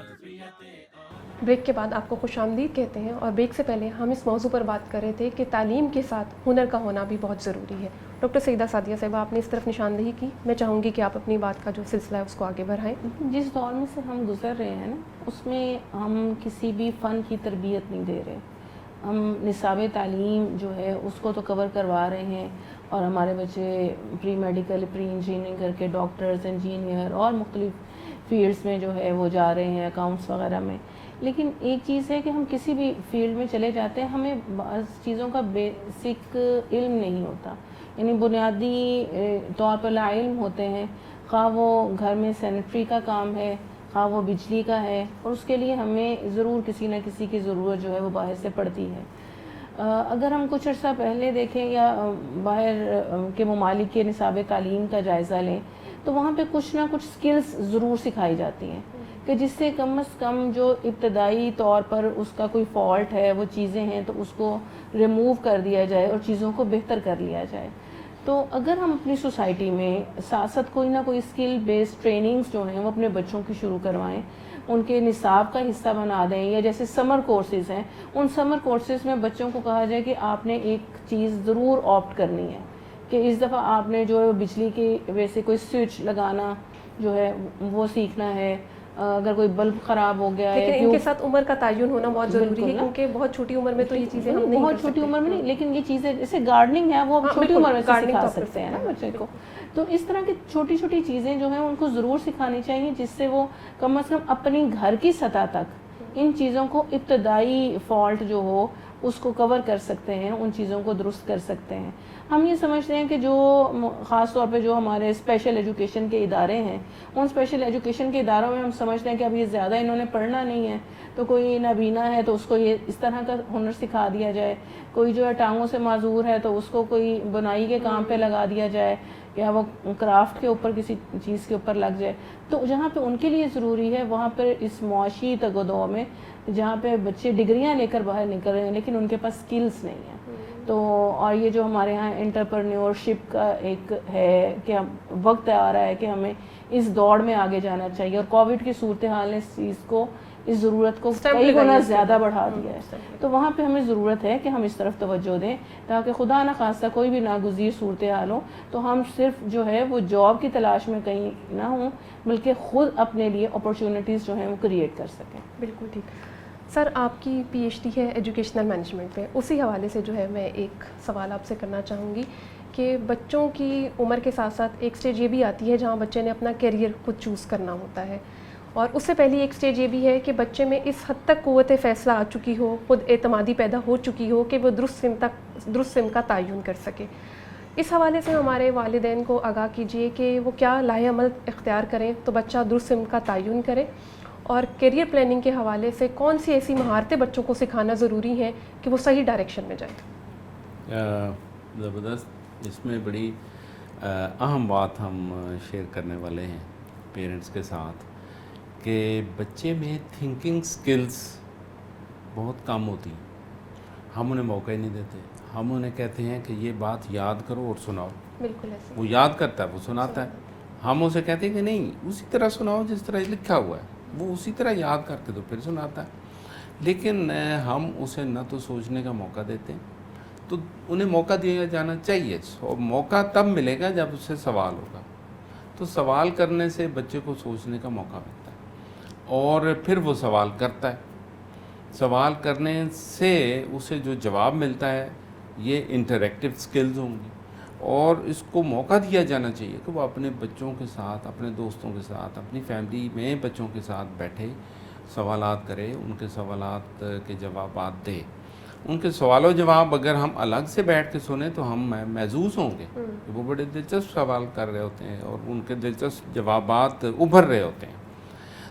بریک کے بعد آپ کو خوش آمدید کہتے ہیں. اور بریک سے پہلے ہم اس موضوع پر بات کر رہے تھے کہ تعلیم کے ساتھ ہنر کا ہونا بھی بہت ضروری ہے. ڈاکٹر سعیدہ سعدیہ صاحبہ, آپ نے اس طرف نشاندہی کی, میں چاہوں گی کہ آپ اپنی بات کا جو سلسلہ ہے اس کو آگے بڑھائیں. جس دور میں سے ہم گزر رہے ہیں نا, اس میں ہم کسی بھی فن کی تربیت نہیں دے رہے. ہم نصاب تعلیم جو ہے اس کو تو کور کروا رہے ہیں اور ہمارے بچے پری میڈیکل, پری انجینئرنگ کر کے ڈاکٹرز, انجینئر اور مختلف فیلڈز میں جو ہے وہ جا رہے ہیں, اکاؤنٹس وغیرہ میں. لیکن ایک چیز ہے کہ ہم کسی بھی فیلڈ میں چلے جاتے ہیں, ہمیں بعض چیزوں کا بیسک علم نہیں ہوتا, یعنی بنیادی طور پر لا علم ہوتے ہیں, خواہ وہ گھر میں سینیٹری کا کام ہے, خواہ وہ بجلی کا ہے, اور اس کے لیے ہمیں ضرور کسی نہ کسی کی ضرورت جو ہے وہ باہر سے پڑتی ہے. اگر ہم کچھ عرصہ پہلے دیکھیں یا باہر کے ممالک کے نصاب تعلیم کا جائزہ لیں تو وہاں پہ کچھ نہ کچھ سکلز ضرور سکھائی جاتی ہیں کہ جس سے کم از کم جو ابتدائی طور پر اس کا کوئی فالٹ ہے, وہ چیزیں ہیں, تو اس کو ریموو کر دیا جائے اور چیزوں کو بہتر کر لیا جائے. تو اگر ہم اپنی سوسائٹی میں ساتھ ساتھ کوئی نہ کوئی اسکل بیسڈ ٹریننگز جو ہیں وہ اپنے بچوں کی شروع کروائیں, ان کے نصاب کا حصہ بنا دیں, یا جیسے سمر کورسز ہیں, ان سمر کورسز میں بچوں کو کہا جائے کہ آپ نے ایک چیز ضرور آپٹ کرنی ہے, کہ اس دفعہ آپ نے جو ہے بجلی کی ویسے کوئی سوئچ لگانا جو ہے وہ سیکھنا ہے, اگر کوئی بلب خراب ہو گیا ہے. لیکن ان کے ساتھ عمر کا تعین ہونا بہت ضروری ہے, کیونکہ بہت چھوٹی عمر میں تو یہ چیزیں ہم نہیں بہت چھوٹی عمر میں نہیں, لیکن یہ چیزیں جیسے گارڈننگ ہے وہ چھوٹی عمر میں سے سکھا سکتے ہیں نا بچے کو. تو اس طرح کی چھوٹی چھوٹی چیزیں جو ہیں ان کو ضرور سکھانی چاہیے, جس سے وہ کم از کم اپنی گھر کی سطح تک ان چیزوں کو ابتدائی فالٹ جو ہو اس کو کور کر سکتے ہیں, ان چیزوں کو درست کر سکتے ہیں. ہم یہ سمجھتے ہیں کہ جو خاص طور پہ جو ہمارے اسپیشل ایجوکیشن کے ادارے ہیں, ان اسپیشل ایجوکیشن کے اداروں میں ہم سمجھتے ہیں کہ اب یہ زیادہ انہوں نے پڑھنا نہیں ہے, تو کوئی نابینا ہے تو اس کو یہ اس طرح کا ہنر سکھا دیا جائے, کوئی جو ہے ٹانگوں سے معذور ہے تو اس کو کوئی بنائی کے کام پہ لگا دیا جائے, یا وہ کرافٹ کے اوپر کسی چیز کے اوپر لگ جائے. تو جہاں پہ ان کے لیے ضروری ہے وہاں پر اس معاشی تگ و دو میں جہاں پہ بچے ڈگریاں لے کر باہر نکل رہے ہیں لیکن ان کے پاس سکلز نہیں ہیں, تو اور یہ جو ہمارے ہاں انٹرپرینیورشپ کا ایک ہے کہ وقت آ رہا ہے کہ ہمیں اس دوڑ میں آگے جانا چاہیے, اور کووڈ کی صورتحال نے اس چیز کو, اس ضرورت کو کئی گنا زیادہ بڑھا دیا ہے. تو وہاں پہ ہمیں ضرورت ہے کہ ہم اس طرف توجہ دیں تاکہ خدا نہ خواستہ کوئی بھی ناگزیر صورتحال ہو تو ہم صرف جو ہے وہ جاب کی تلاش میں کہیں نہ ہوں بلکہ خود اپنے لیے اپرچونٹیز جو ہیں وہ کریٹ کر سکیں. بالکل ٹھیک. سر آپ کی پی ایچ ڈی ہے ایجوکیشنل مینجمنٹ پہ, اسی حوالے سے جو ہے میں ایک سوال آپ سے کرنا چاہوں گی کہ بچوں کی عمر کے ساتھ ساتھ ایک سٹیج یہ بھی آتی ہے جہاں بچے نے اپنا کیریئر خود چوز کرنا ہوتا ہے, اور اس سے پہلی ایک سٹیج یہ بھی ہے کہ بچے میں اس حد تک قوت فیصلہ آ چکی ہو, خود اعتمادی پیدا ہو چکی ہو کہ وہ درست سمت کا تعین کر سکے. اس حوالے سے ہمارے والدین کو آگاہ کیجیے کہ وہ کیا لاہ عمل اختیار کریں تو بچہ درست سمت کا تعین کرے, اور کیریئر پلاننگ کے حوالے سے کون سی ایسی مہارتیں بچوں کو سکھانا ضروری ہیں کہ وہ صحیح ڈائریکشن میں جائیں. زبردست. اس میں بڑی اہم بات ہم شیئر کرنے والے ہیں پیرنٹس کے ساتھ کہ بچے میں تھنکنگ سکلز بہت کم ہوتی ہیں. ہم انہیں موقع ہی نہیں دیتے. ہم انہیں کہتے ہیں کہ یہ بات یاد کرو اور سناؤ. بالکل ایسے وہ یاد کرتا ہے, وہ سناتا ہے. ہم اسے کہتے ہیں کہ نہیں اسی طرح سناؤ جس طرح لکھا ہوا ہے, وہ اسی طرح یاد کر کے تو پھر سناتا ہے. لیکن ہم اسے نہ تو سوچنے کا موقع دیتے ہیں, تو انہیں موقع دیا جانا چاہیے. موقع تب ملے گا جب اس سے سوال ہوگا, تو سوال کرنے سے بچے کو سوچنے کا موقع ملتا ہے اور پھر وہ سوال کرتا ہے. سوال کرنے سے اسے جو جواب ملتا ہے یہ انٹریکٹیو سکلز ہوں گی, اور اس کو موقع دیا جانا چاہیے کہ وہ اپنے بچوں کے ساتھ, اپنے دوستوں کے ساتھ, اپنی فیملی میں بچوں کے ساتھ بیٹھے سوالات کرے, ان کے سوالات کے جوابات دے. ان کے سوال و جواب اگر ہم الگ سے بیٹھ کے سنیں تو ہم محظوظ ہوں گے کہ وہ بڑے دلچسپ سوال کر رہے ہوتے ہیں اور ان کے دلچسپ جوابات ابھر رہے ہوتے ہیں.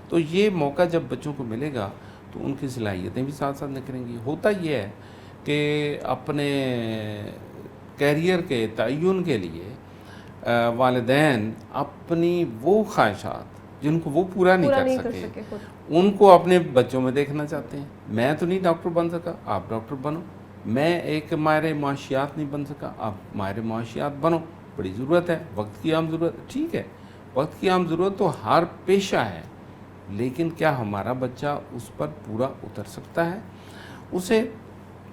تو یہ موقع جب بچوں کو ملے گا تو ان کی صلاحیتیں بھی ساتھ ساتھ نکھریں گی. ہوتا یہ ہے کہ اپنے کیریئر کے تعین کے لیے والدین اپنی وہ خواہشات جن کو وہ پورا نہیں کر سکے ان کو اپنے بچوں میں دیکھنا چاہتے ہیں. میں تو نہیں ڈاکٹر بن سکا, آپ ڈاکٹر بنو. میں ایک ماہر معاشیات نہیں بن سکا, آپ ماہر معاشیات بنو. بڑی ضرورت ہے, وقت کی عام ضرورت. ٹھیک ہے, وقت کی عام ضرورت تو ہر پیشہ ہے, لیکن کیا ہمارا بچہ اس پر پورا اتر سکتا ہے؟ اسے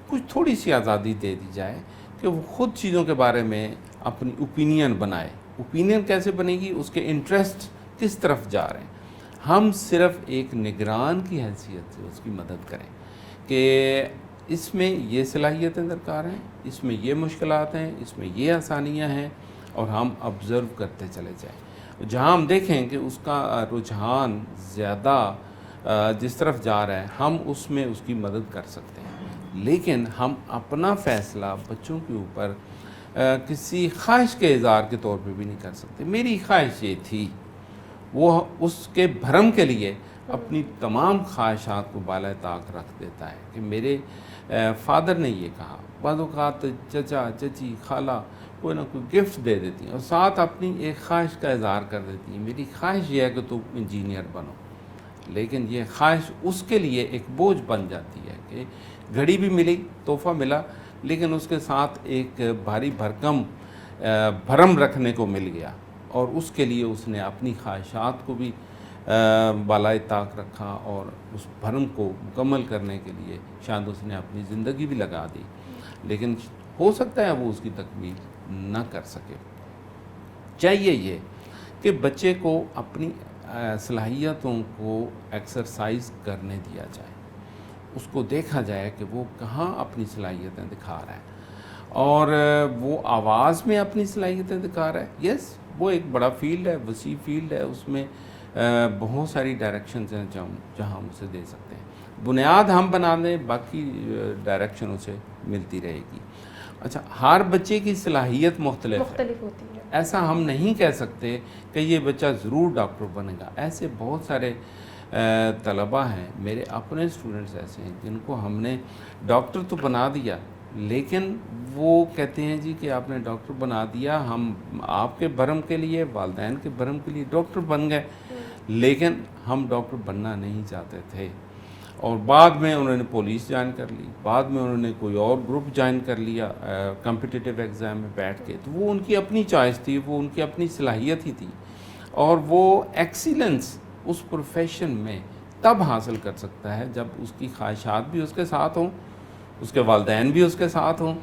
کچھ تھوڑی سی آزادی دے دی جائے کہ وہ خود چیزوں کے بارے میں اپنی اوپینین بنائے. اوپینین کیسے بنے گی؟ اس کے انٹرسٹ کس طرف جا رہے ہیں. ہم صرف ایک نگران کی حیثیت سے اس کی مدد کریں کہ اس میں یہ صلاحیتیں درکار ہیں, اس میں یہ مشکلات ہیں, اس میں یہ آسانیاں ہیں, اور ہم آبزرو کرتے چلے جائیں. جہاں ہم دیکھیں کہ اس کا رجحان زیادہ جس طرف جا رہا ہے ہم اس میں اس کی مدد کر سکتے ہیں. لیکن ہم اپنا فیصلہ بچوں کے اوپر کسی خواہش کے اظہار کے طور پہ بھی نہیں کر سکتے. میری خواہش یہ تھی, وہ اس کے بھرم کے لیے اپنی تمام خواہشات کو بالائے طاق رکھ دیتا ہے کہ میرے فادر نے یہ کہا. بعض اوقات چچا چچی خالہ کوئی نہ کوئی گفٹ دے دیتی ہیں اور ساتھ اپنی ایک خواہش کا اظہار کر دیتی ہیں, میری خواہش یہ ہے کہ تم انجینئر بنو. لیکن یہ خواہش اس کے لیے ایک بوجھ بن جاتی ہے کہ گھڑی بھی ملی, تحفہ ملا, لیکن اس کے ساتھ ایک بھاری بھرکم بھرم رکھنے کو مل گیا, اور اس کے لیے اس نے اپنی خواہشات کو بھی بالائے طاق رکھا اور اس بھرم کو مکمل کرنے کے لیے شاید اس نے اپنی زندگی بھی لگا دی. لیکن ہو سکتا ہے وہ اس کی تکمیل نہ کر سکے. چاہیے یہ کہ بچے کو اپنی صلاحیتوں کو ایکسرسائز کرنے دیا جائے, اس کو دیکھا جائے کہ وہ کہاں اپنی صلاحیتیں دکھا رہا ہے, اور وہ آواز میں اپنی صلاحیتیں دکھا رہا ہے. یس, وہ ایک بڑا فیلڈ ہے, وسیع فیلڈ ہے, اس میں بہت ساری ڈائریکشنز ہیں جہاں ہم اسے دے سکتے ہیں. بنیاد ہم بنا دیں، باقی ڈائریکشن اسے ملتی رہے گی. اچھا، ہر بچے کی صلاحیت مختلف ہوتی ہے. ایسا ہم نہیں کہہ سکتے کہ یہ بچہ ضرور ڈاکٹر بنے گا. ایسے بہت سارے طلباء ہیں، میرے اپنے اسٹوڈنٹس ایسے ہیں جن کو ہم نے ڈاکٹر تو بنا دیا، لیکن وہ کہتے ہیں جی کہ آپ نے ڈاکٹر بنا دیا، ہم آپ کے بھرم کے لیے، والدین کے بھرم کے لیے ڈاکٹر بن گئے، لیکن ہم ڈاکٹر بننا نہیں چاہتے تھے. اور بعد میں انہوں نے پولیس جوائن کر لی، بعد میں انہوں نے کوئی اور گروپ جوائن کر لیا کمپٹیٹیو ایگزام میں بیٹھ کے. تو وہ ان کی اپنی چوائس تھی، وہ ان کی اپنی صلاحیت ہی تھی، اور وہ ایکسیلنس اس پروفیشن میں تب حاصل کر سکتا ہے جب اس کی خواہشات بھی اس کے ساتھ ہوں، اس کے والدین بھی اس کے ساتھ ہوں،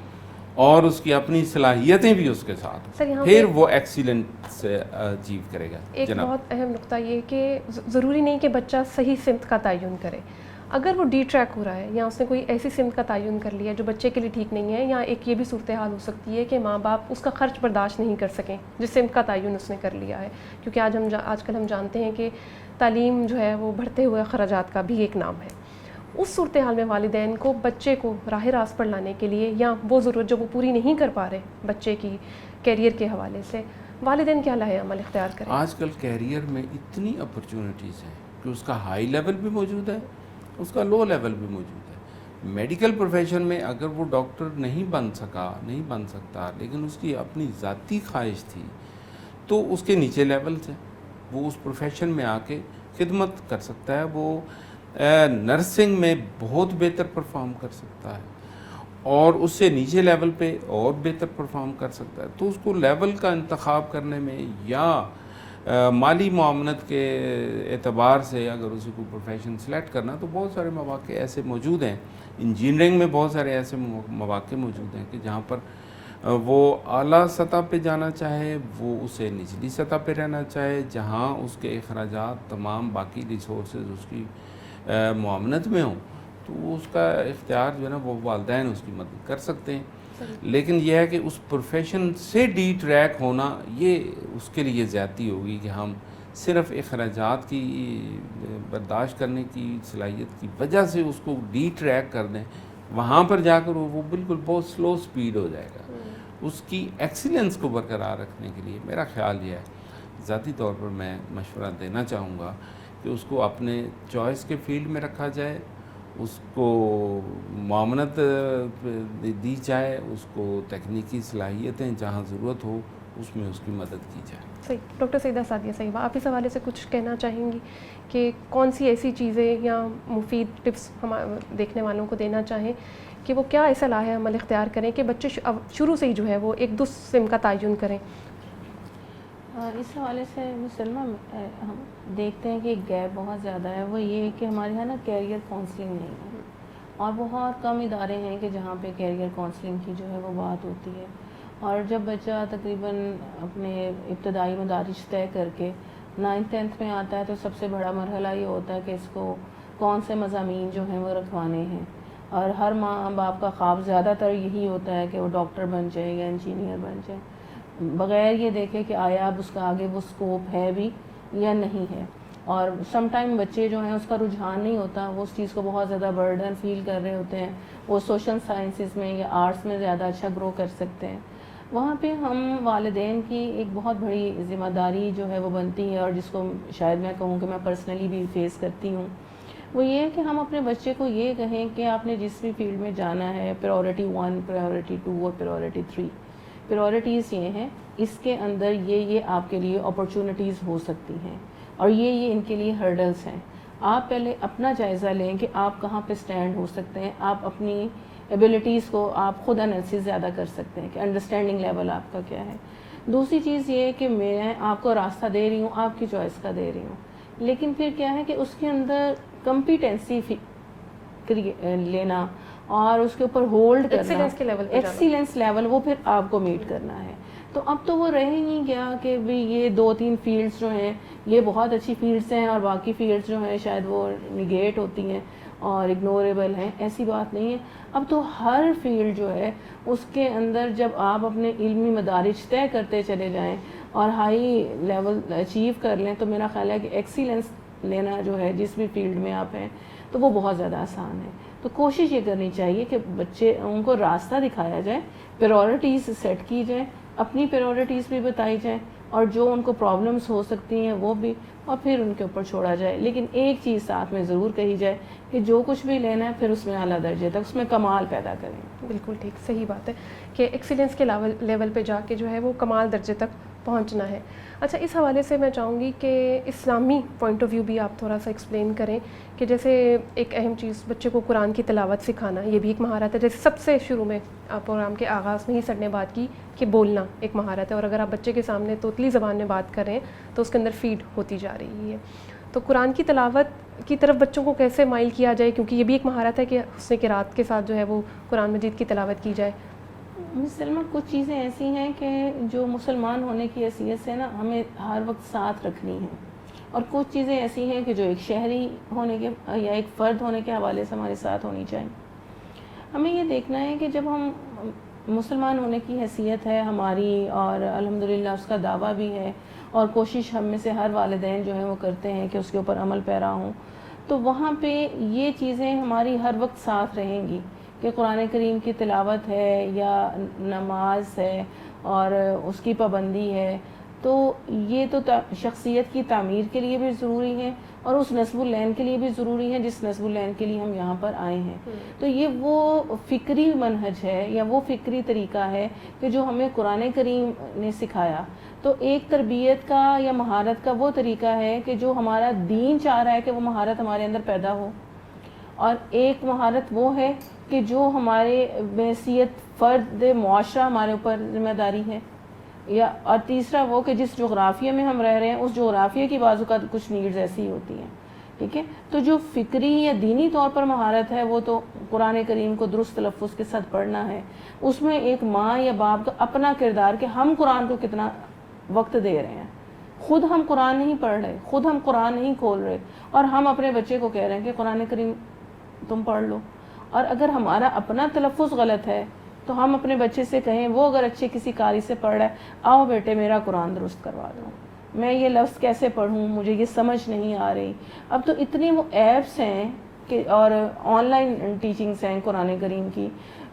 اور اس کی اپنی صلاحیتیں بھی اس کے ساتھ ہوں، پھر وہ ایکسیلنٹ سے اچیو کرے گا. ایک بہت اہم نقطہ یہ کہ ضروری نہیں کہ بچہ صحیح سمت کا تعین کرے. اگر وہ ڈی ٹریک ہو رہا ہے یا اس نے کوئی ایسی سمت کا تعین کر لیا جو بچے کے لیے ٹھیک نہیں ہے، یا ایک یہ بھی صورتحال ہو سکتی ہے کہ ماں باپ اس کا خرچ برداشت نہیں کر سکیں جس سمت کا تعین اس نے کر لیا ہے، کیونکہ آج کل ہم جانتے ہیں کہ تعلیم جو ہے وہ بڑھتے ہوئے اخراجات کا بھی ایک نام ہے. اس صورتحال میں والدین کو بچے کو راہ راست پر لانے کے لیے، یا وہ ضرورت جو وہ پوری نہیں کر پا رہے بچے کی کیریئر کے حوالے سے، والدین کیا لاہ عمل اختیار کریں؟ آج کل کیریئر میں اتنی اپرچونٹیز ہیں کہ اس کا ہائی لیول بھی موجود ہے، اس کا لو لیول بھی موجود ہے. میڈیکل پروفیشن میں اگر وہ ڈاکٹر نہیں بن سکتا لیکن اس کی اپنی ذاتی خواہش تھی، تو اس کے نیچے لیول سے وہ اس پروفیشن میں آ کے خدمت کر سکتا ہے. وہ نرسنگ میں بہت بہتر پرفارم کر سکتا ہے، اور اس سے نیچے لیول پہ اور بہتر پرفارم کر سکتا ہے. تو اس کو لیول کا انتخاب کرنے میں یا مالی معاونت کے اعتبار سے اگر اسے کوئی پروفیشن سلیکٹ کرنا، تو بہت سارے مواقع ایسے موجود ہیں. انجینئرنگ میں بہت سارے ایسے مواقع موجود ہیں کہ جہاں پر وہ اعلیٰ سطح پہ جانا چاہے، وہ اسے نچلی سطح پہ رہنا چاہے، جہاں اس کے اخراجات تمام باقی ریسورسز اس کی معاونت میں ہوں، تو وہ اس کا اختیار جو ہے نا وہ والدین اس کی مدد کر سکتے ہیں. لیکن یہ ہے کہ اس پروفیشن سے ڈی ٹریک ہونا، یہ اس کے لیے زیادتی ہوگی کہ ہم صرف اخراجات کی برداشت کرنے کی صلاحیت کی وجہ سے اس کو ڈی ٹریک کر دیں. وہاں پر جا کر وہ بالکل بہت سلو سپیڈ ہو جائے گا. اس کی ایکسیلنس کو برقرار رکھنے کے لیے میرا خیال یہ ہے، ذاتی طور پر میں مشورہ دینا چاہوں گا کہ اس کو اپنے چوائس کے فیلڈ میں رکھا جائے، اس کو معاونت دی جائے، اس کو تکنیکی صلاحیتیں جہاں ضرورت ہو اس میں اس کی مدد کی جائے. صحیح. ڈاکٹر سعیدہ سعدیہ صاحبہ، آپ اس حوالے سے کچھ کہنا چاہیں گی کہ کون سی ایسی چیزیں یا مفید ٹپس ہم دیکھنے والوں کو دینا چاہیں کہ وہ کیا ایسا لاہ عمل اختیار کریں کہ بچے شروع سے ہی جو ہے وہ ایک سم کا تعین کریں؟ اس حوالے سے مسلمہ ہم دیکھتے ہیں کہ ایک گیپ بہت زیادہ ہے. وہ یہ ہے کہ ہمارے یہاں نا کیریئر کاؤنسلنگ نہیں ہے، اور بہت کم ادارے ہیں کہ جہاں پہ کیریئر کاؤنسلنگ کی جو ہے وہ بات ہوتی ہے. اور جب بچہ تقریباً اپنے ابتدائی مدارج طے کر کے 9th 10th میں آتا ہے، تو سب سے بڑا مرحلہ یہ ہوتا ہے کہ اس کو کون سے مضامین جو ہیں وہ رکھوانے ہیں. اور ہر ماں باپ کا خواب زیادہ تر یہی ہوتا ہے کہ وہ ڈاکٹر بن جائے یا انجینئر بن جائے، بغیر یہ دیکھے کہ آیا اب اس کا آگے وہ سکوپ ہے بھی یا نہیں ہے. اور سم ٹائم بچے جو ہیں اس کا رجحان نہیں ہوتا، وہ اس چیز کو بہت زیادہ برڈن فیل کر رہے ہوتے ہیں، وہ سوشل سائنسز میں یا آرٹس میں زیادہ اچھا گرو کر سکتے ہیں. وہاں پہ ہم والدین کی ایک بہت بڑی ذمہ داری جو ہے وہ بنتی ہے، اور جس کو شاید میں کہوں کہ میں پرسنلی بھی فیس کرتی ہوں، وہ یہ ہے کہ ہم اپنے بچے کو یہ کہیں کہ آپ نے جس بھی فیلڈ میں جانا ہے، پریورٹی 1، پریورٹی 2 اور پریورٹی 3. پریورٹیز یہ ہیں، اس کے اندر یہ آپ کے لیے اپرچونٹیز ہو سکتی ہیں، اور یہ ان کے لیے ہرڈلز ہیں. آپ پہلے اپنا جائزہ لیں کہ آپ کہاں پہ سٹینڈ ہو سکتے ہیں. آپ اپنی ایبلٹیز کو آپ خود انالیسس زیادہ کر سکتے ہیں کہ انڈرسٹینڈنگ لیول آپ کا کیا ہے. دوسری چیز یہ ہے کہ میں آپ کو راستہ دے رہی ہوں، آپ کی چوائس کا دے رہی ہوں، لیکن پھر کیا ہے کہ اس کے اندر کمپیٹنسی لینا اور اس کے اوپر ہولڈ کرنا، ایکسیلنس لیول وہ پھر آپ کو میٹ کرنا ہے. تو اب تو وہ رہ ہی نہیں گیا کہ بھی یہ 2-3 فیلڈز جو ہیں یہ بہت اچھی فیلڈز ہیں اور باقی فیلڈز جو ہیں شاید وہ نگیٹ ہوتی ہیں اور اگنوریبل ہیں. ایسی بات نہیں ہے. اب تو ہر فیلڈ جو ہے اس کے اندر جب آپ اپنے علمی مدارج طے کرتے چلے جائیں اور ہائی لیول اچیو کر لیں، تو میرا خیال ہے کہ ایکسیلنس لینا جو ہے جس بھی فیلڈ میں آپ ہیں تو وہ بہت زیادہ آسان ہے. تو کوشش یہ کرنی چاہیے کہ بچے ان کو راستہ دکھایا جائے, پریورٹیز سیٹ کی جائیں, اپنی پریورٹیز بھی بتائی جائیں, اور جو ان کو پرابلمس ہو سکتی ہیں وہ بھی, اور پھر ان کے اوپر چھوڑا جائے. لیکن ایک چیز ساتھ میں ضرور کہی جائے کہ جو کچھ بھی لینا ہے پھر اس میں اعلیٰ درجے تک اس میں کمال پیدا کریں. بالکل ٹھیک, صحیح بات ہے کہ ایکسیلنس کے لیول پہ جا کے جو ہے وہ کمال درجے تک پہنچنا ہے. اچھا, اس حوالے سے میں چاہوں گی کہ اسلامی پوائنٹ آف ویو بھی آپ تھوڑا سا ایکسپلین کریں کہ جیسے ایک اہم چیز بچے کو قرآن کی تلاوت سکھانا, یہ بھی ایک مہارت ہے. جیسے سب سے شروع میں پروگرام کے آغاز میں ہی سر نے بات کی کہ بولنا ایک مہارت ہے, اور اگر آپ بچے کے سامنے توتلی زبان میں بات کر رہے ہیں تو اس کے اندر فیڈ ہوتی جا رہی ہے. تو قرآن کی تلاوت کی طرف بچوں کو کیسے مائل کیا جائے, کیونکہ یہ بھی ایک مہارت ہے کہ حسن قرات کے ساتھ جو ہے وہ قرآن مجید کی تلاوت کی جائے. سلمہ, کچھ چیزیں ایسی ہیں کہ جو مسلمان ہونے کی حیثیت سے نا ہمیں ہر وقت ساتھ رکھنی ہیں, اور کچھ چیزیں ایسی ہیں کہ جو ایک شہری ہونے کے یا ایک فرد ہونے کے حوالے سے ہمارے ساتھ ہونی چاہیے. ہمیں یہ دیکھنا ہے کہ جب ہم مسلمان ہونے کی حیثیت ہے ہماری, اور الحمدللہ اس کا دعویٰ بھی ہے, اور کوشش ہم میں سے ہر والدین جو ہیں وہ کرتے ہیں کہ اس کے اوپر عمل پیرا ہوں, تو وہاں پہ یہ چیزیں ہماری ہر وقت ساتھ رہیں گی کہ قرآن کریم کی تلاوت ہے یا نماز ہے اور اس کی پابندی ہے. تو یہ تو شخصیت کی تعمیر کے لیے بھی ضروری ہے, اور اس نصب العین کے لیے بھی ضروری ہے جس نصب العین کے لیے ہم یہاں پر آئے ہیں. تو یہ وہ فکری منہج ہے یا وہ فکری طریقہ ہے کہ جو ہمیں قرآن کریم نے سکھایا. تو ایک تربیت کا یا مہارت کا وہ طریقہ ہے کہ جو ہمارا دین چاہ رہا ہے کہ وہ مہارت ہمارے اندر پیدا ہو, اور ایک مہارت وہ ہے کہ جو ہمارے بحیثیت فرد معاشرہ ہمارے اوپر ذمہ داری ہے, اور تیسرا وہ کہ جس جغرافیہ میں ہم رہ رہے ہیں اس جغرافیہ کی بعض اوقات کچھ نیڈز ایسی ہوتی ہیں. ٹھیک ہے, تو جو فکری یا دینی طور پر مہارت ہے وہ تو قرآن کریم کو درست تلفظ کے ساتھ پڑھنا ہے. اس میں ایک ماں یا باپ کا اپنا کردار کہ ہم قرآن کو کتنا وقت دے رہے ہیں. خود ہم قرآن نہیں پڑھ رہے, خود ہم قرآن نہیں کھول رہے, اور ہم اپنے بچے کو کہہ رہے ہیں کہ قرآن کریم تم پڑھ لو. اور اگر ہمارا اپنا تلفظ غلط ہے تو ہم اپنے بچے سے کہیں, وہ اگر اچھے کسی قاری سے پڑھ رہا ہے, آؤ بیٹے میرا قرآن درست کروا دو, میں یہ لفظ کیسے پڑھوں, مجھے یہ سمجھ نہیں آ رہی. اب تو اتنی وہ ایپس ہیں کہ اور آن لائن ٹیچنگس ہیں قرآن کریم کی,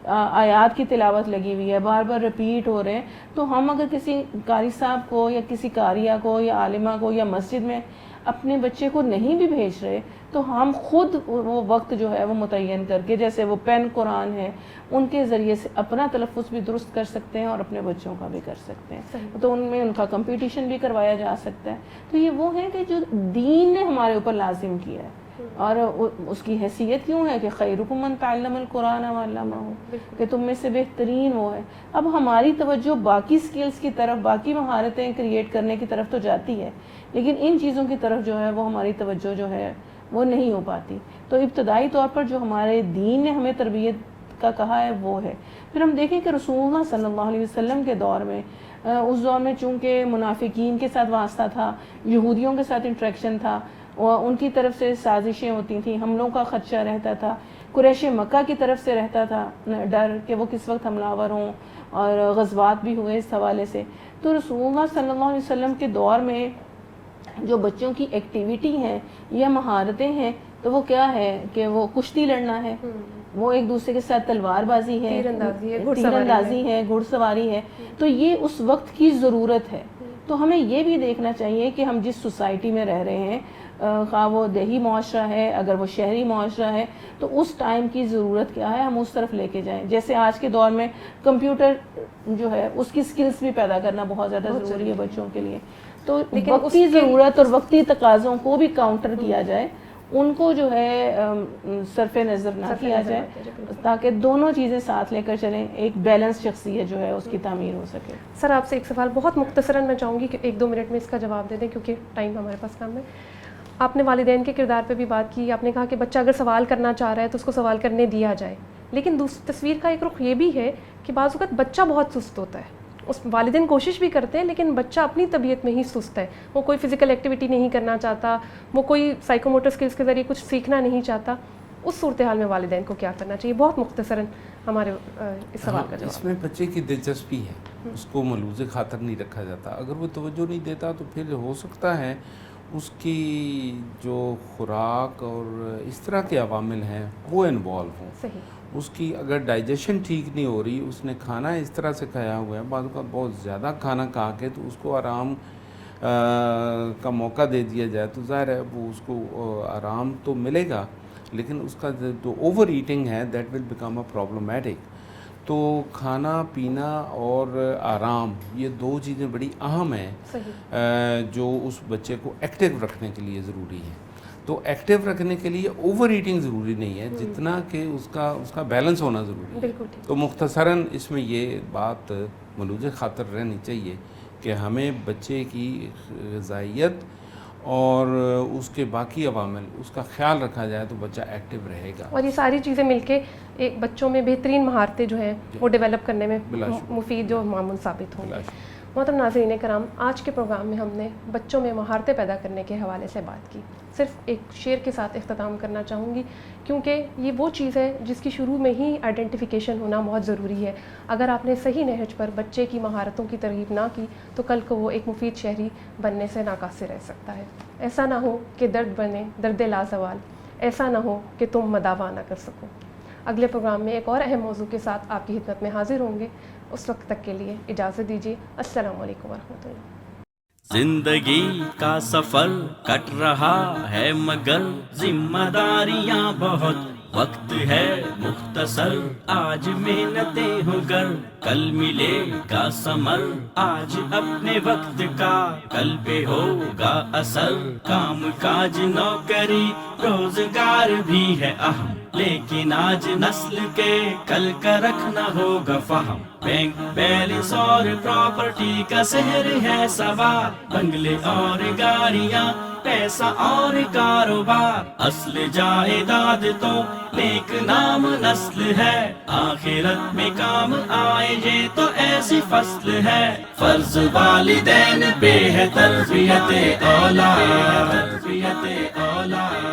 آیات کی تلاوت لگی ہوئی ہے, بار بار رپیٹ ہو رہے ہیں. تو ہم اگر کسی قاری صاحب کو یا کسی قاریہ کو یا عالمہ کو یا مسجد میں اپنے بچے کو نہیں بھی بھیج رہے, تو ہم خود وہ وقت جو ہے وہ متعین کر کے, جیسے وہ پین قرآن ہے, ان کے ذریعے سے اپنا تلفظ بھی درست کر سکتے ہیں اور اپنے بچوں کا بھی کر سکتے ہیں. تو ان میں ان کا کمپٹیشن بھی کروایا جا سکتا ہے. تو یہ وہ ہے کہ جو دین نے ہمارے اوپر لازم کیا ہے, اور اس کی حیثیت کیوں ہے کہ خیرکم من تعلم القرآن وعلمہ, کہ تم میں سے بہترین وہ ہے. اب ہماری توجہ باقی سکلز کی طرف, باقی مہارتیں کریٹ کرنے کی طرف تو جاتی ہے, لیکن ان چیزوں کی طرف جو ہے وہ ہماری توجہ جو ہے وہ نہیں ہو پاتی. تو ابتدائی طور پر جو ہمارے دین نے ہمیں تربیت کا کہا ہے وہ ہے. پھر ہم دیکھیں کہ رسول اللہ صلی اللہ علیہ وسلم کے دور میں, اس دور میں چونکہ منافقین کے ساتھ واسطہ تھا, یہودیوں کے ساتھ انٹریکشن تھا, ان کی طرف سے سازشیں ہوتی تھیں, حملوں کا خدشہ رہتا تھا, قریش مکہ کی طرف سے رہتا تھا ڈر کہ وہ کس وقت حملہ آور ہوں, اور غزوات بھی ہوئے اس حوالے سے. تو رسول اللہ صلی اللہ علیہ وسلم کے دور میں جو بچوں کی ایکٹیویٹی ہیں یا مہارتیں ہیں, تو وہ کیا ہے کہ وہ کشتی لڑنا ہے, وہ ایک دوسرے کے ساتھ تلوار بازی ہے, تیر اندازی ہے, گھڑ سواری ہے. تو یہ اس وقت کی ضرورت ہے. تو ہمیں یہ بھی دیکھنا چاہیے کہ ہم جس سوسائٹی میں رہ رہے ہیں, خواہ وہ دیہی معاشرہ ہے, اگر وہ شہری معاشرہ ہے, تو اس ٹائم کی ضرورت کیا ہے, ہم اس طرف لے کے جائیں. جیسے آج کے دور میں کمپیوٹر جو ہے اس کی سکلز بھی پیدا کرنا بہت زیادہ ضروری ہے بچوں کے لیے. تو وقتی ضرورت اور وقتی تقاضوں کو بھی کاؤنٹر کیا جائے, ان کو جو ہے صرف نظر نہ کیا جائے, تاکہ دونوں چیزیں ساتھ لے کر چلیں, ایک بیلنس شخصیت جو ہے اس کی تعمیر ہو سکے. سر آپ سے ایک سوال بہت مختصراً میں چاہوں گی کہ 1-2 منٹ میں اس کا جواب دے دیں, کیونکہ ٹائم ہمارے پاس کم ہے. آپ نے والدین کے کردار پہ بھی بات کی, آپ نے کہا کہ بچہ اگر سوال کرنا چاہ رہا ہے تو اس کو سوال کرنے دیا جائے, لیکن دوسری تصویر کا ایک رخ یہ بھی ہے کہ بعض اوقات بچہ بہت سست ہوتا ہے. اس والدین کوشش بھی کرتے ہیں لیکن بچہ اپنی طبیعت میں ہی سست ہے, وہ کوئی فزیکل ایکٹیویٹی نہیں کرنا چاہتا, وہ کوئی سائیکو موٹر اسکلس کے ذریعے کچھ سیکھنا نہیں چاہتا. اس صورتحال میں والدین کو کیا کرنا چاہیے؟ بہت مختصراً ہمارے اس سوال کا جواب. اس میں بچے کی دلچسپی ہے, اس کو ملوث خاطر نہیں رکھا جاتا. اگر وہ توجہ نہیں دیتا تو پھر ہو سکتا ہے اس کی جو خوراک اور اس طرح کے عوامل ہیں وہ انوالو ہوں. صحیح. اس کی اگر ڈائجیشن ٹھیک نہیں ہو رہی، اس نے کھانا اس طرح سے کھایا ہوا ہے، بعض اوقات بہت زیادہ کھانا کھا کے تو اس کو آرام کا موقع دے دیا جائے تو ظاہر ہے وہ اس کو آرام تو ملے گا، لیکن اس کا جو اوور ایٹنگ ہے that will become a problematic. تو کھانا پینا اور آرام یہ دو چیزیں بڑی اہم ہیں جو اس بچے کو ایکٹیو رکھنے کے لیے ضروری ہے. تو ایکٹیو رکھنے کے لیے اوور ایٹنگ ضروری نہیں ہے جتنا کہ اس کا بیلنس ہونا ضروری ہے. تو مختصراً اس میں یہ بات ملوذ خاطر رہنی چاہیے کہ ہمیں بچے کی غذائیت اور اس کے باقی عوامل اس کا خیال رکھا جائے تو بچہ ایکٹیو رہے گا. اور یہ ساری چیزیں مل کے ایک بچوں میں بہترین مہارتیں جو ہیں وہ ڈیولپ کرنے میں مفید جو معمول ثابت ہوں گے. محترم ناظرین کرام، آج کے پروگرام میں ہم نے بچوں میں مہارتیں پیدا کرنے کے حوالے سے بات کی. صرف ایک شعر کے ساتھ اختتام کرنا چاہوں گی کیونکہ یہ وہ چیز ہے جس کی شروع میں ہی آئیڈینٹیفیکیشن ہونا بہت ضروری ہے. اگر آپ نے صحیح نہج پر بچے کی مہارتوں کی ترغیب نہ کی تو کل کو وہ ایک مفید شہری بننے سے ناقاصر رہ سکتا ہے. ایسا نہ ہو کہ درد بنے درد لازوال، ایسا نہ ہو کہ تم مداوا نہ کر سکو. اگلے پروگرام میں ایک اور اہم موضوع کے ساتھ آپ کی خدمت میں حاضر ہوں گے. اس وقت تک کے لیے اجازت دیجیے. السلام علیکم ورحمۃ اللہ. زندگی کا سفر کٹ رہا ہے مگر ذمہ داریاں بہت، وقت ہے مختصر آج محنتیں ہو گر، کل ملے گا ثمر آج اپنے وقت کا، کل پہ ہوگا اثر. کام کاج نوکری روزگار بھی ہے اہم، لیکن آج نسل کے کل کا رکھنا ہوگا فہم. بینک بیلنس اور پراپرٹی کا سحر ہے سوار، بنگلے اور گاڑیاں پیسہ اور کاروبار، اصل جائیداد تو نیک نام نسل ہے، آخرت میں کام آئے یہ تو ایسی فصل ہے. فرض والدین پہ ہے تربیت اولاد، تربیت اولاد.